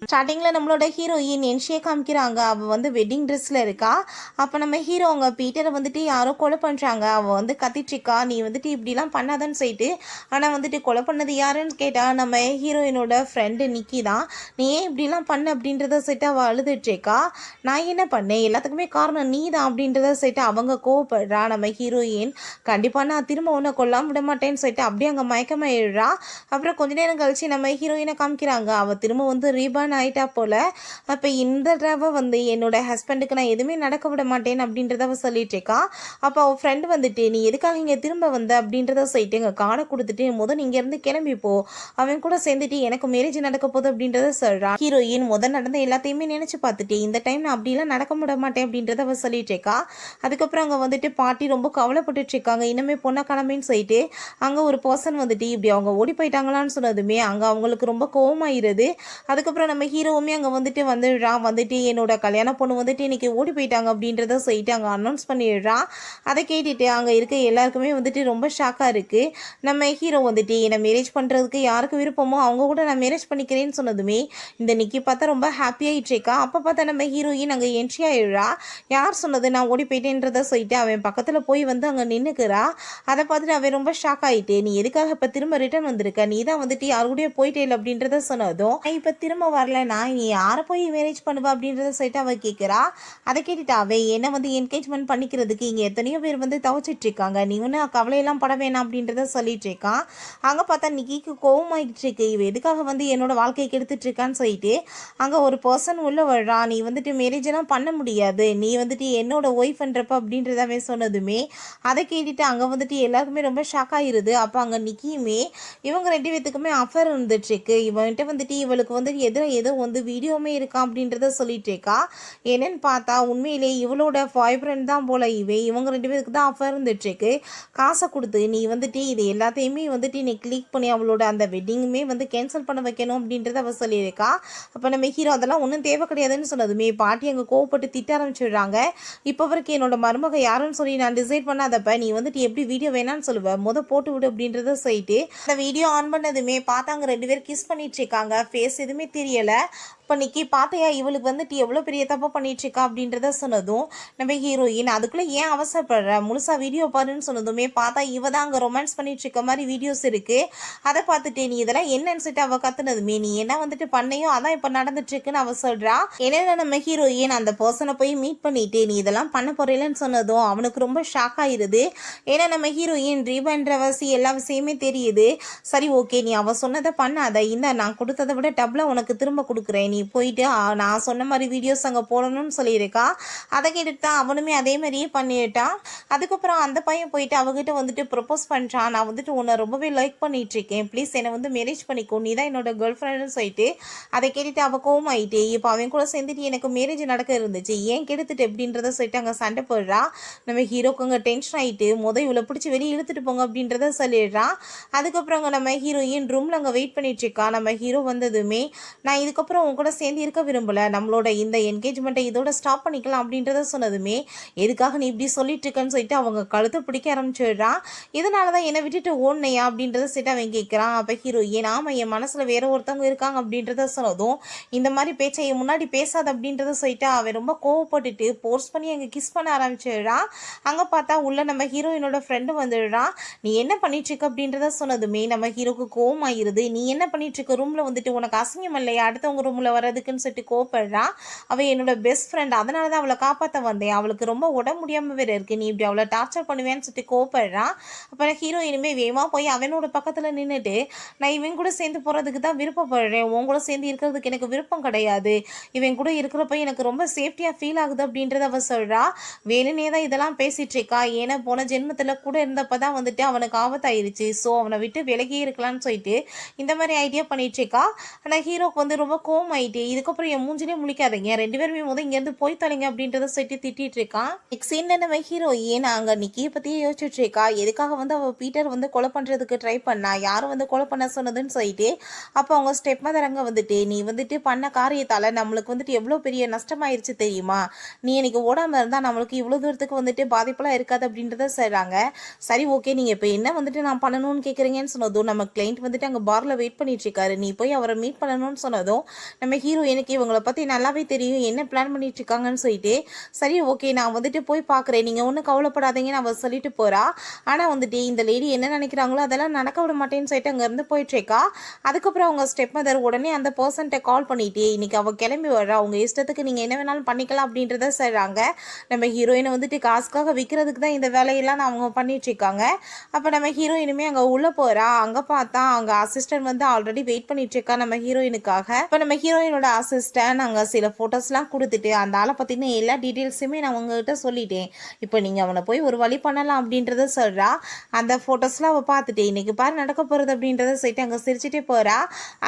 ஸ்டார்டிங்கில் நம்மளோட ஹீரோயின் என்ஷியை காமிக்கிறாங்க. அவள் வந்து வெட்டிங் ட்ரெஸ்ஸில் இருக்கா. அப்போ நம்ம ஹீரோ அவங்க பீட்டரை வந்துட்டு யாரோ கொலை பண்ணுறாங்க. அவள் வந்து கத்திட்ருக்கா, நீ வந்துட்டு இப்படிலாம் பண்ணாதன்னு சொல்லிட்டு. ஆனால் வந்துட்டு கொலை பண்ணது யாருன்னு கேட்டால் நம்ம ஹீரோயினோட ஃப்ரெண்டு நிக்கி தான். நீ ஏன் இப்படிலாம் பண்ண அப்படின்றத சொல்லிட்டு அவள் அழுதுட்ருக்கா. நான் என்ன பண்ணேன், எல்லாத்துக்குமே காரணம் நீ தான் அப்படின்றத சொல்லிட்டு அவங்க கோவப்படுறா. நம்ம ஹீரோயின் கண்டிப்பாக நான் திரும்ப ஒன்றை கொல்லாம விட மாட்டேன்னு சொல்லிட்டு அப்படியே அங்கே மயக்கமாயிடுறா. அப்புறம் கொஞ்ச நேரம் கழிச்சு நம்ம ஹீரோயினை காமிக்கிறாங்க. அவள் திரும்ப வந்து ரீபான் ஆயிட்டா போல. அப்போ இந்த தடவை வந்து என்னோட ஹஸ்பண்டுக்கு நான் எதுவுமே நடக்க விட மாட்டேன் அப்படின்றத அவள் சொல்லிட்டு இருக்கா. அப்போ அவள் ஃப்ரெண்டு வந்துட்டு நீ எதுக்காக இங்கே திரும்ப வந்த அப்படின்றத சொல்லிட்டு எங்கள் கார்டை கொடுத்துட்டு முதல் இங்கேருந்து கிளம்பிப்போ, அவன் கூட சேர்ந்துட்டு எனக்கு மேரேஜ் நடக்க போகுது அப்படின்றத சொல்கிறான். ஹீரோயின் முதல் நடந்த எல்லாத்தையுமே நினச்சி பார்த்துட்டு இந்த டைம் நான் அப்படிலாம் நடக்க விட மாட்டேன் அப்படின்றத அவள் சொல்லிட்டு இருக்கா. அதுக்கப்புறம் அங்கே வந்துட்டு பாட்டி ரொம்ப கவலைப்பட்டுட்டு இருக்காங்க. இன்னுமே பொண்ணை கிளம்பின்னு சொல்லிட்டு அங்கே ஒரு பர்சன் வந்துட்டு இப்படி அவங்க ஓடி போயிட்டாங்களான்னு சொன்னதுமே அங்கே அவங்களுக்கு ரொம்ப கோவமாயிருது. அதுக்கப்புறம் நம்ம ஹீரோவுமே அங்கே வந்துட்டு என்னோட கல்யாண பொண்ணு வந்துட்டு இன்னைக்கு ஓடி போயிட்டாங்க அப்படின்றத சொல்லிட்டு அங்கே அனௌன்ஸ் பண்ணிடுறான். அதை கேட்டுட்டு அங்கே இருக்க எல்லாருக்குமே வந்துட்டு ரொம்ப ஷாக்காக இருக்குது. நம்ம ஹீரோ வந்துட்டு என்னை மேரேஜ் பண்ணுறதுக்கு யாருக்கு விருப்பமோ அவங்க கூட நான் மேரேஜ் பண்ணிக்கிறேன்னு சொன்னதுமே இந்த நிக்கி பார்த்தா ரொம்ப ஹாப்பியாகிட்டு இருக்கா. அப்போ பார்த்தா நம்ம ஹீரோயின் அங்கே என்ட்ரி ஆயிடுறா. யார் சொன்னது நான் ஓடி போயிட்டேன்றதை சொல்லிட்டு அவன் பக்கத்தில் போய் வந்து அங்கே நின்றுக்கிறா. அதை பார்த்துட்டு அவன் ரொம்ப ஷாக் ஆகிட்டு நீ எதுக்காக இப்போ திரும்ப ரிட்டர்ன் வந்திருக்க, நீ தான் வந்துட்டு யாரு கூட போயிட்டே இல்லை அப்படின்றத சொன்னதும் இப்போ திரும்ப வரலனா நீ யாரை போய் மேரேஜ் பண்ணுவா அப்படின்றத சொல்லிட்டு அவள் கேட்குறா. அதை கேட்டுட்டு அவன் என்னை வந்து என்கேஜ்மெண்ட் பண்ணிக்கிறதுக்கு இங்கே எத்தனையோ பேர் வந்து தவச்சிட்டு இருக்காங்க, நீ ஒன்றும் கவலையெல்லாம் பட வேணாம் அப்படின்றத சொல்லிட்டு இருக்கான். அங்கே பார்த்தா நிக்கிக்கு கோவமாகிட்டு இருக்கு. இவ எதுக்காக வந்து என்னோட வாழ்க்கையை கெடுத்துட்டு இருக்கான்னு சொல்லிட்டு அங்கே ஒரு பர்சன் உள்ள வர்றா. நீ வந்துட்டு மேரேஜ் எல்லாம் பண்ண முடியாது, நீ வந்துட்டு என்னோட ஒய்ஃப்ன்றப்ப அப்படின்றதாவே சொன்னதுமே அதை கேட்டுட்டு அங்கே வந்துட்டு எல்லாருக்குமே ரொம்ப ஷாக் ஆகிருது. அப்போ அங்கே நிக்கியுமே இவங்க ரெண்டு பேத்துக்குமே அஃபர் இருந்துட்டு இருக்கு. இவன்கிட்ட வந்துட்டு இவளுக்கு வந்து ஏதோ வந்து வீடியோமே இருக்கா அப்படின்றத சொல்லிட்டு இருக்கா. என்னன்னு பார்த்தா உண்மையிலே இவளோட பாய் ஃப்ரெண்ட் தான் போல. இவங்க ரெண்டு பேருக்கு தான் அஃபர் இருந்துட்டு இருக்கு. காசை கொடுத்து நீ வந்துட்டு இது எல்லாத்தையுமே வந்துட்டு நீ கிளிக் பண்ணி அவளோட அந்த வெட்டிங்குமே வந்து கேன்சல் பண்ண வைக்கணும் அப்படின்றத அவ சொல்லியிருக்கா. அப்போ நம்ம ஹீரோ அதெல்லாம் ஒன்றும் தேவை கிடையாதுன்னு சொன்னதுமே பாட்டி அங்கே கோவப்பட்டு திட்ட ஆரம்பிச்சிடுறாங்க. இப்போ வரைக்கும் என்னோட மருமக யாருன்னு சொல்லி நான் டிசைட் பண்ணாதப்ப நீ வந்துட்டு எப்படி வீடியோ வேணான்னு சொல்லுவேன், போட்டு விடு அப்படின்றத சொல்லிட்டு அந்த வீடியோ ஆன் பண்ணதுமே பார்த்தாங்க ரெண்டு பேர் கிஸ் பண்ணிட்டு இருக்காங்க. ஃபேஸ் எதுவுமே தெரியல. இப்போ நிக்கி பார்த்தையா இவளுக்கு வந்துட்டு எவ்வளோ பெரிய தப்பா பண்ணிட்டு இருக்கா அப்படின்றத சொன்னதும் நம்ம ஹீரோயின் அதுக்குள்ளே ஏன் அவசரப்படுற, முழுசா வீடியோ பாருன்னு சொன்னதுமே பார்த்தா இவ தான் அங்கே ரொமான்ஸ் பண்ணிட்டு இருக்க மாதிரி வீடியோஸ் இருக்கு. அதை பார்த்துட்டு நீ இதெல்லாம் என்னன்னு சொல்லிட்டு அவள் கத்துனதுமே நீ என்ன வந்துட்டு பண்ணையோ அதான் இப்போ நடந்துட்டு இருக்குன்னு அவ சொல்றா. என்னென்ன நம்ம ஹீரோயின் அந்த பர்சனை போய் மீட் பண்ணிட்டு நீ இதெல்லாம் பண்ண போறேன்னு சொன்னதும் அவனுக்கு ரொம்ப ஷாக் ஆயிருது. ஏன்னா நம்ம ஹீரோயின் ரீபன்றவசி எல்லா விஷயமே தெரியுது. சரி ஓகே நீ அவ சொன்னதை பண்ணாத, இந்த நான் கொடுத்ததை விட டபுளா உனக்கு திரும்ப கொடுக்குறேன், நீ போயிட்டு நான் சொன்ன மாதிரி வீடியோஸ் அங்கே போடணும்னு சொல்லியிருக்கா. அதை கேட்டுட்டு தான் அவனுமே அதே மாதிரியே பண்ணிட்டான். அதுக்கப்புறம் அந்த பையன் போயிட்டு அவகிட்ட வந்துட்டு ப்ரொப்போஸ் பண்ணுறான். நான் வந்துட்டு உன்னை ரொம்பவே லைக் பண்ணிட்டு இருக்கேன், ப்ளீஸ் என்னை வந்து மேரேஜ் பண்ணிக்கோ, நீ தான் என்னோட கேர்ள் ஃப்ரெண்டுன்னு சொல்லிட்டு அதை கேட்டுட்டு அவள் கோவமாயிட்டு இப்போ அவன் கூட சேர்ந்துட்டு எனக்கு மேரேஜ் நடக்க இருந்துச்சு ஏன் கெடுத்துட்டு எப்படின்றத சொல்லிட்டு அங்கே சண்டை போடுறா. நம்ம ஹீரோக்கு அங்கே டென்ஷன் ஆகிட்டு இவ்வளோ பிடிச்சி வெளியே இழுத்துட்டு போங்க அப்படின்றத சொல்லிடுறான். அதுக்கப்புறம் அங்கே நம்ம ஹீரோயின் ரூமில் அங்கே வெயிட் பண்ணிட்டு இருக்கா. நம்ம ஹீரோ வந்ததுமே நான் இதுக்கப்புறம் உன் கூட சேர்ந்து இருக்க விரும்பல, நம்மளோட இந்த என்கேஜ்மெண்ட்டை இதோட ஸ்டாப் பண்ணிக்கலாம் அப்படின்றத சொன்னதுமே எதுக்காக நீ இப்படி சொல்லிட்டு இருக்கன்னு சொல்லிட்டு அவங்க கழுத்தை பிடிக்க ஆரம்பிச்சிடுறான். இதனால தான் என்னை விட்டுட்டு ஓடனையா அப்படின்றத சொல்லிட்டு அவன் கேட்குறான். அப்போ ஹீரோயின் ஆமாம் என் மனசில் வேற ஒருத்தவங்க இருக்காங்க அப்படின்றத சொன்னதும் இந்த மாதிரி பேச்சை என் முன்னாடி பேசாத அப்படின்றத சொல்லிட்டு அவன் ரொம்ப கோவப்பட்டுட்டு போர்ஸ் பண்ணி அங்கே கிஸ் பண்ண ஆரம்பிச்சிடுறான். அங்கே பார்த்தா உள்ள நம்ம ஹீரோயினோட ஃப்ரெண்டு வந்துடுறான். நீ என்ன பண்ணிட்டு இருக்க அப்படின்றத சொன்னதுமே நம்ம ஹீரோக்கு கோவம் ஆயிருது. நீ என்ன பண்ணிட்டு இருக்க, ரூமில் வந்துட்டு உனக்கு அசிங்கம் இல்லையா அடுத்தவங்க ரூமில் வரதுக்குன்னு சொல்லிட்டு கோவப்படுறான். அவள் என்னோட பெஸ்ட் ஃப்ரெண்ட், அதனால தான் அவளை காப்பாற்ற வந்தேன், அவளுக்கு ரொம்ப உடம்பு முடியாமல் வேற இருக்கு, நீ இப்படி அவளை டார்ச்சர் பண்ணுவேன்னு சொல்லிட்டு கோவப்படுறான். அப்போ ஹீரோயினுமே வேகமாக போய் அவனோட பக்கத்தில் நின்றுட்டு நான் இவன் கூட சேர்ந்து போகிறதுக்கு தான் விருப்பப்படுறேன், உன் கூட சேர்ந்து இருக்கிறதுக்கு எனக்கு விருப்பம் கிடையாது, இவன் கூட இருக்கிறப்ப எனக்கு ரொம்ப சேஃப்டியாக ஃபீல் ஆகுது அப்படின்றத அவள் சொல்கிறா. வேணுனே தான் இதெல்லாம் பேசிகிட்டு இருக்கா. ஏன்னா போன ஜென்மத்தில் கூட இருந்தப்போ தான் வந்துட்டு அவனுக்கு ஆபத்தாயிருச்சு, ஸோ அவனை விட்டு விலகி இருக்கலான்னு சொல்லிட்டு இந்த மாதிரி ஐடியா பண்ணிட்டு இருக்கா. ஆனால் ஹீரோக்கு வந்து ரொம்ப கோவம் ஆயிட்டு இதுக்கப்புறம் என் மூஞ்சிலே முழிக்காதீங்க, ரெண்டு பேருமே இங்கேருந்து போய் தொலைங்க அப்படின்றத சொல்லிட்டு திட்டிட்டு இருக்கான். நெக்ஸ்ட் சீன்ல நம்ம ஹீரோயின் அங்கே நிக்கியை பற்றியே யோசிச்சுட்டு இருக்கா. எதுக்காக வந்து அவள் பீட்டர் வந்து கொலை பண்ணுறதுக்கு ட்ரை பண்ணா, யாரும் வந்து கொலை பண்ண சொன்னதுன்னு சொல்லிட்டு அப்போ அவங்க ஸ்டெப் மதரங்க வந்துட்டு நீ வந்துட்டு பண்ண காரியத்தால் நம்மளுக்கு வந்துட்டு எவ்வளோ பெரிய நஷ்டமாயிருச்சு தெரியுமா, நீ எனக்கு ஓடாமல் இருந்தால் நம்மளுக்கு இவ்வளோ தூரத்துக்கு வந்துட்டு பாதிப்பெல்லாம் இருக்காது அப்படின்றத சொல்கிறாங்க. சரி ஓகே நீங்கள் இப்போ என்ன வந்துட்டு நான் பண்ணணும்னு கேட்குறீங்கன்னு சொன்னதும் நம்ம கிளைண்ட் வந்துட்டு அங்கே பாரில் வெயிட் பண்ணிட்டு இருக்காரு, நீ போய் அவரை மீட் பண்ணணும்னு சொன்னதும் நம்ம ஹீரோயினுக்கு இவங்கள பற்றி நல்லாவே தெரியும் என்ன பிளான் பண்ணிட்டு இருக்காங்கன்னு சொல்லிட்டு, சரி ஓகே நான் வந்துட்டு போய் பார்க்குறேன், நீங்கள் ஒன்றும் கவலைப்படாதீங்கன்னு அவள் சொல்லிட்டு போகிறா. ஆனால் வந்துட்டு இந்த லேடி என்ன நினைக்கிறாங்களோ அதெல்லாம் நடக்க விட மாட்டேன்னு சொல்லிட்டு அங்கேருந்து போயிட்டுருக்கா. அதுக்கப்புறம் அவங்க ஸ்டெப் மதர் உடனே அந்த பர்சன்ட்ட கால் பண்ணிட்டு இன்னைக்கு அவள் கிளம்பி வர்றா, அவங்க இஷ்டத்துக்கு நீங்கள் என்ன வேணாலும் பண்ணிக்கலாம் அப்படின்றத சொல்கிறாங்க. நம்ம ஹீரோயினை வந்துட்டு காசுக்காக விற்கிறதுக்கு தான் இந்த வேலையெல்லாம் அவங்க பண்ணிட்டு இருக்காங்க. அப்போ நம்ம ஹீரோயினுமே அங்கே உள்ளே போகிறா. அங்கே பார்த்தா அங்கே அசிஸ்டன்ட் வந்து ஆல்ரெடி வெயிட் பண்ணிட்டு இருக்கா நம்ம ஹீரோயினுக்காக. இப்போ நம்ம ஹீரோயினோட அசிஸ்டன்ட் அங்கே சில ஃபோட்டோஸ்லாம் கொடுத்துட்டு அந்த ஆளை பற்றின எல்லா டீட்டெயில்ஸுமே நான் உங்ககிட்ட சொல்லிட்டேன், இப்போ நீங்கள் அவனை போய் ஒரு வழி பண்ணலாம் அப்படின்றத சொல்கிறா. அந்த ஃபோட்டோஸ்லாம் அவள் பார்த்துட்டு இன்னைக்கு பாரு நடக்க போகிறது அப்படின்றத சொல்லிட்டு அங்கே சிரிச்சுட்டே போகிறா.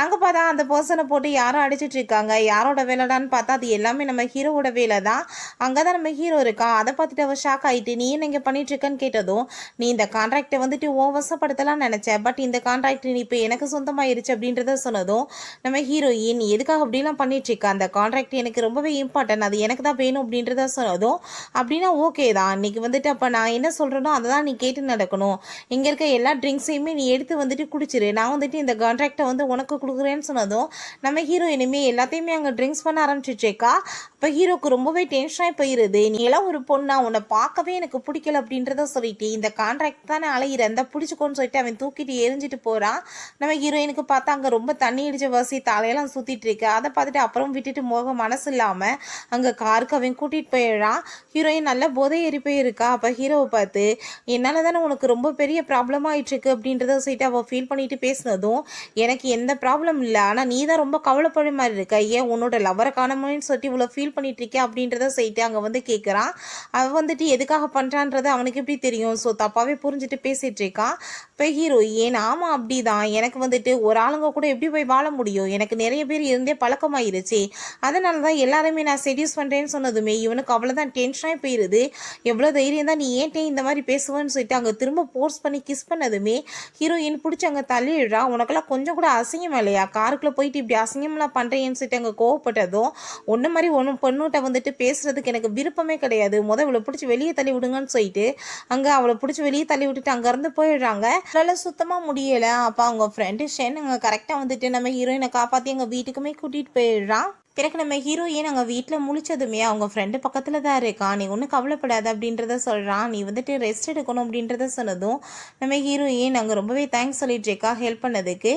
அங்கே பார்த்தா அந்த பர்சனை போட்டு யாரும் அடிச்சிட்டு இருக்காங்க. யாரோட வேலைடான்னு பார்த்தா அது எல்லாமே நம்ம ஹீரோவோட வேலை தான். அங்கே தான் நம்ம ஹீரோ இருக்கான். அதை பார்த்துட்டு அவள் ஷாக் ஆகிட்டு நீ என்ன இங்கே பண்ணிட்டு இருக்கன்னு கேட்டதும், நீ இந்த கான்ட்ராக்டை வந்துட்டு வசப்படுத்தலாம் நினச்சேன், பட் இந்த கான்ட்ராக்ட் நீ இப்போ எனக்கு சொந்தமாயிருச்சு அப்படின்றத சொன்னதும், நம்ம ஹீரோயின் நீ எதுக்காக அப்படிலாம் பண்ணிட்டு இருக்க, அந்த கான்ட்ராக்ட் எனக்கு ரொம்பவே இம்பார்ட்டன்ட், அது எனக்கு தான் வேணும் அப்படின்றத சொன்னதும், அப்படின்னா ஓகே தான், இன்னைக்கு வந்துட்டு அப்போ நான் என்ன சொல்கிறேனோ அதை தான் நீ கேட்டு நடக்கணும், இங்கே இருக்க எல்லா ட்ரிங்க்ஸையுமே நீ எடுத்து வந்துட்டு குடிச்சிரு, நான் வந்துட்டு இந்த கான்ட்ராக்டை வந்து உனக்கு கொடுக்குறேன்னு சொன்னதும் நம்ம ஹீரோயினுமே எல்லாத்தையுமே அங்கே ட்ரிங்க்ஸ் பண்ண ஆரம்பிச்சிச்சேக்கா. இப்போ ஹீரோக்கு ரொம்பவே டென்ஷனாக போயிருது. நீ எல்லாம் ஒரு பொண்ணா, உன்னை பார்க்கவே எனக்கு பிடிக்கல அப்படின்றத சொல்லிட்டு இந்த கான்ட்ராக்ட் தானே அலையிற, அந்த பிடிச்சிக்கோன்னு சொல்லிட்டு அவன் தூக்கிட்டு எரிஞ்சிட்டு போகிறான். நம்ம ஹீரோயினுக்கு பார்த்தா அங்கே ரொம்ப தண்ணி அடிச்ச வாசி தலையெல்லாம் சுற்றிட்டு இருக்கு. அதை பார்த்துட்டு அப்புறம் விட்டுட்டு போக மனசு இல்லாமல் அங்கே காருக்கு அவன் கூட்டிகிட்டு போயிடுறான். ஹீரோயின் நல்ல போதை ஏறி போயிருக்கா. அப்போ ஹீரோவை பார்த்து என்னால் தானே உனக்கு ரொம்ப பெரிய ப்ராப்ளம் ஆகிட்டுருக்கு அப்படின்றத சொல்லிட்டு அவள் ஃபீல் பண்ணிட்டு பேசினதும், எனக்கு எந்த ப்ராப்ளம் இல்லை, ஆனால் நீ தான் ரொம்ப கவலைப்படுற மாதிரி இருக்க, ஏன் உன்னோட லவரை காணாமன்னு சொல்லிட்டு இவ்வளோ ஃபீல் பண்ணிட்டு இருக்கேன் அப்படின்றத சொல்லிட்டு அங்கே வந்து கேட்குறான். அவன் வந்துட்டு எதுக்காக பண்ணுறான்றது அவனுக்கு எப்படி தெரியும், ஸோ தப்பாகவே புரிஞ்சுட்டு பேசிகிட்டு இருக்கான். இப்போ ஹீரோயின் ஆமாம் அப்படி தான், எனக்கு வந்துட்டு ஒரு ஆளுங்க கூட எப்படி போய் வாழ முடியும், எனக்கு நிறைய பேர் இருந்தே பழக்கமாயிருச்சு, அதனால தான் எல்லாருமே நான் செடியூஸ் பண்ணுறேன்னு சொன்னதுமே இவனுக்கு அவ்வளோதான் டென்ஷனாக போயிடுது. எவ்வளோ தைரியம் தான் நீ ஏன்ட்டே இந்த மாதிரி பேசுவேன்னு சொல்லிட்டு அங்கே திரும்ப போர்ஸ் பண்ணி கிஸ் பண்ணதுமே ஹீரோயின் பிடிச்சி அங்கே தள்ளிடுறா. உனக்கெல்லாம் கொஞ்சம் கூட அசிங்கம் இல்லையா, காருக்குள்ளே போயிட்டு இப்படி அசிங்கம்லாம் பண்ணுறேன்னு சொல்லிட்டு அங்கே கோவப்பட்டதும், ஒன்று மாதிரி ஒன்று பொண்ணுகிட்ட வந்துட்டு பேசுறதுக்கு எனக்கு விருப்பமே கிடையாது, இவளை பிடிச்சி வெளியே தள்ளி விடுங்கன்னு சொல்லிட்டு அங்கே அவளை பிடிச்சி வெளியே தள்ளி விட்டுட்டு அங்கேருந்து போயிடுறாங்க. அதனால் சுத்தமாக முடியலை. அப்போ அவங்க ஃப்ரெண்டு ஷென் அங்கே கரெக்டாக வந்துட்டு நம்ம ஹீரோயினை காப்பாற்றி எங்கள் வீட்டுக்குமே கூட்டிகிட்டு போயிடுறான். பிறகு நம்ம ஹீரோயின் அங்கே வீட்டில் முழிச்சதுமே அவங்க ஃப்ரெண்டு பக்கத்தில் தான் இருக்கான். நீ ஒன்றும் கவலைப்படாத அப்படின்றத சொல்கிறான். நீ வந்துட்டு ரெஸ்ட் எடுக்கணும் அப்படின்றத சொன்னதும் நம்ம ஹீரோயின் அங்கே ரொம்பவே தேங்க்ஸ் சொல்லிட்டு இருக்கா ஹெல்ப் பண்ணதுக்கு.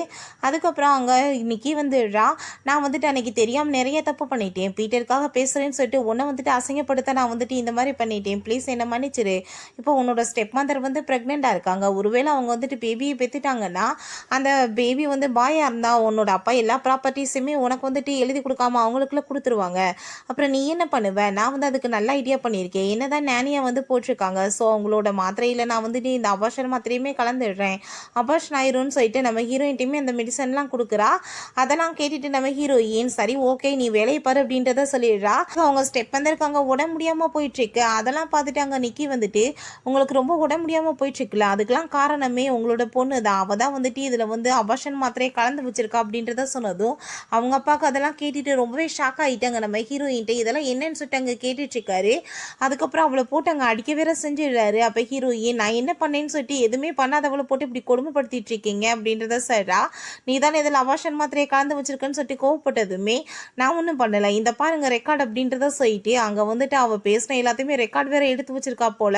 அதுக்கப்புறம் அங்கே இன்னைக்கு வந்துடுறா. நான் வந்துட்டு அன்றைக்கி தெரியாமல் நிறைய தப்பு பண்ணிட்டேன், பீட்டருக்காக பேசுகிறேன்னு சொல்லிட்டு உன்னை வந்துட்டு அசிங்கப்படுத்த நான் வந்துட்டு இந்த மாதிரி பண்ணிட்டேன், ப்ளீஸ் என்ன மன்னிச்சிரு. இப்போ உன்னோட ஸ்டெப் மதர் வந்து ப்ரெக்னெண்ட்டாக இருக்காங்க, ஒருவேளை அவங்க வந்துட்டு பேபியை பெற்றுட்டாங்கன்னா அந்த பேபி வந்து பாயாக இருந்தால் உன்னோட அப்பா எல்லா ப்ராப்பர்ட்டிஸுமே உனக்கு வந்துட்டு எழுதி கொடுக்காம அவங்களுக்குள்ள கொடுத்துருவாங்க. அப்புறம் நீ என்ன பண்ணுவ, நான் வந்து அதுக்கு நல்ல ஐடியா பண்ணியிருக்கேன், என்னதான் நேனியா வந்து போட்டிருக்காங்க, ஸோ அவங்களோட மாத்திரையில் நான் வந்துட்டு இந்த அபார்ஷன் மாத்திரையுமே கலந்துடுறேன், அபார்ஷன் ஆயிரும்னு சொல்லிட்டு நம்ம ஹீரோயின்ட்டையுமே அந்த மெடிசன்லாம் கொடுக்குறா. அதெல்லாம் கேட்டுட்டு நம்ம ஹீரோயின் சரி ஓகே நீ வேலையை பாரு அப்படின்றத சொல்லிடுறா. அவங்க ஸ்டெப் வந்திருக்காங்க, உடம்பு முடியாமல் போயிட்டுருக்கு. அதெல்லாம் பார்த்துட்டு அங்கே நிக்கி வந்துட்டு உங்களுக்கு ரொம்ப உடம்பு முடியாமல் போயிட்டுருக்குல்ல, அதுக்கெல்லாம் காரணமே உங்களோட பொண்ணு தான், அவள் தான் வந்துட்டு இதில் வந்து அபார்ஷன் மாத்திரையை கலந்து வச்சிருக்கா அப்படின்றத சொன்னதும் அவங்க அப்பாவுக்கு அதெல்லாம் கேட்டுட்டு ரொம்பவே ஷாக் ஆகிட்டாங்க. நம்ம ஹீரோயின்ட்ட இதெல்லாம் என்னன்னு சொல்லிட்டு அங்கே கேட்டுட்டு இருக்காரு. அதுக்கப்புறம் அவளை போட்டு அங்கே அடிக்க வேற செஞ்சிடுறாரு. அப்போ ஹீரோயின் நான் என்ன பண்ணேன்னு சொல்லிட்டு எதுவுமே பண்ணாதவளை போட்டு இப்படி கொடுமைப்படுத்திட்டு இருக்கீங்க அப்படின்றத சொல்றா. நீ தானே இதில் அபார்ஷன் மாத்திரையை கலந்து வச்சிருக்கேன்னு சொல்லிட்டு கோவப்பட்டதுமே நான் ஒன்றும் பண்ணலை, இந்த பாருங்க ரெக்கார்டு அப்படின்றத சொல்லிட்டு அங்கே வந்துட்டு அவள் பேசின எல்லாத்தையுமே ரெக்கார்டு வேற எடுத்து வச்சிருக்கா போல.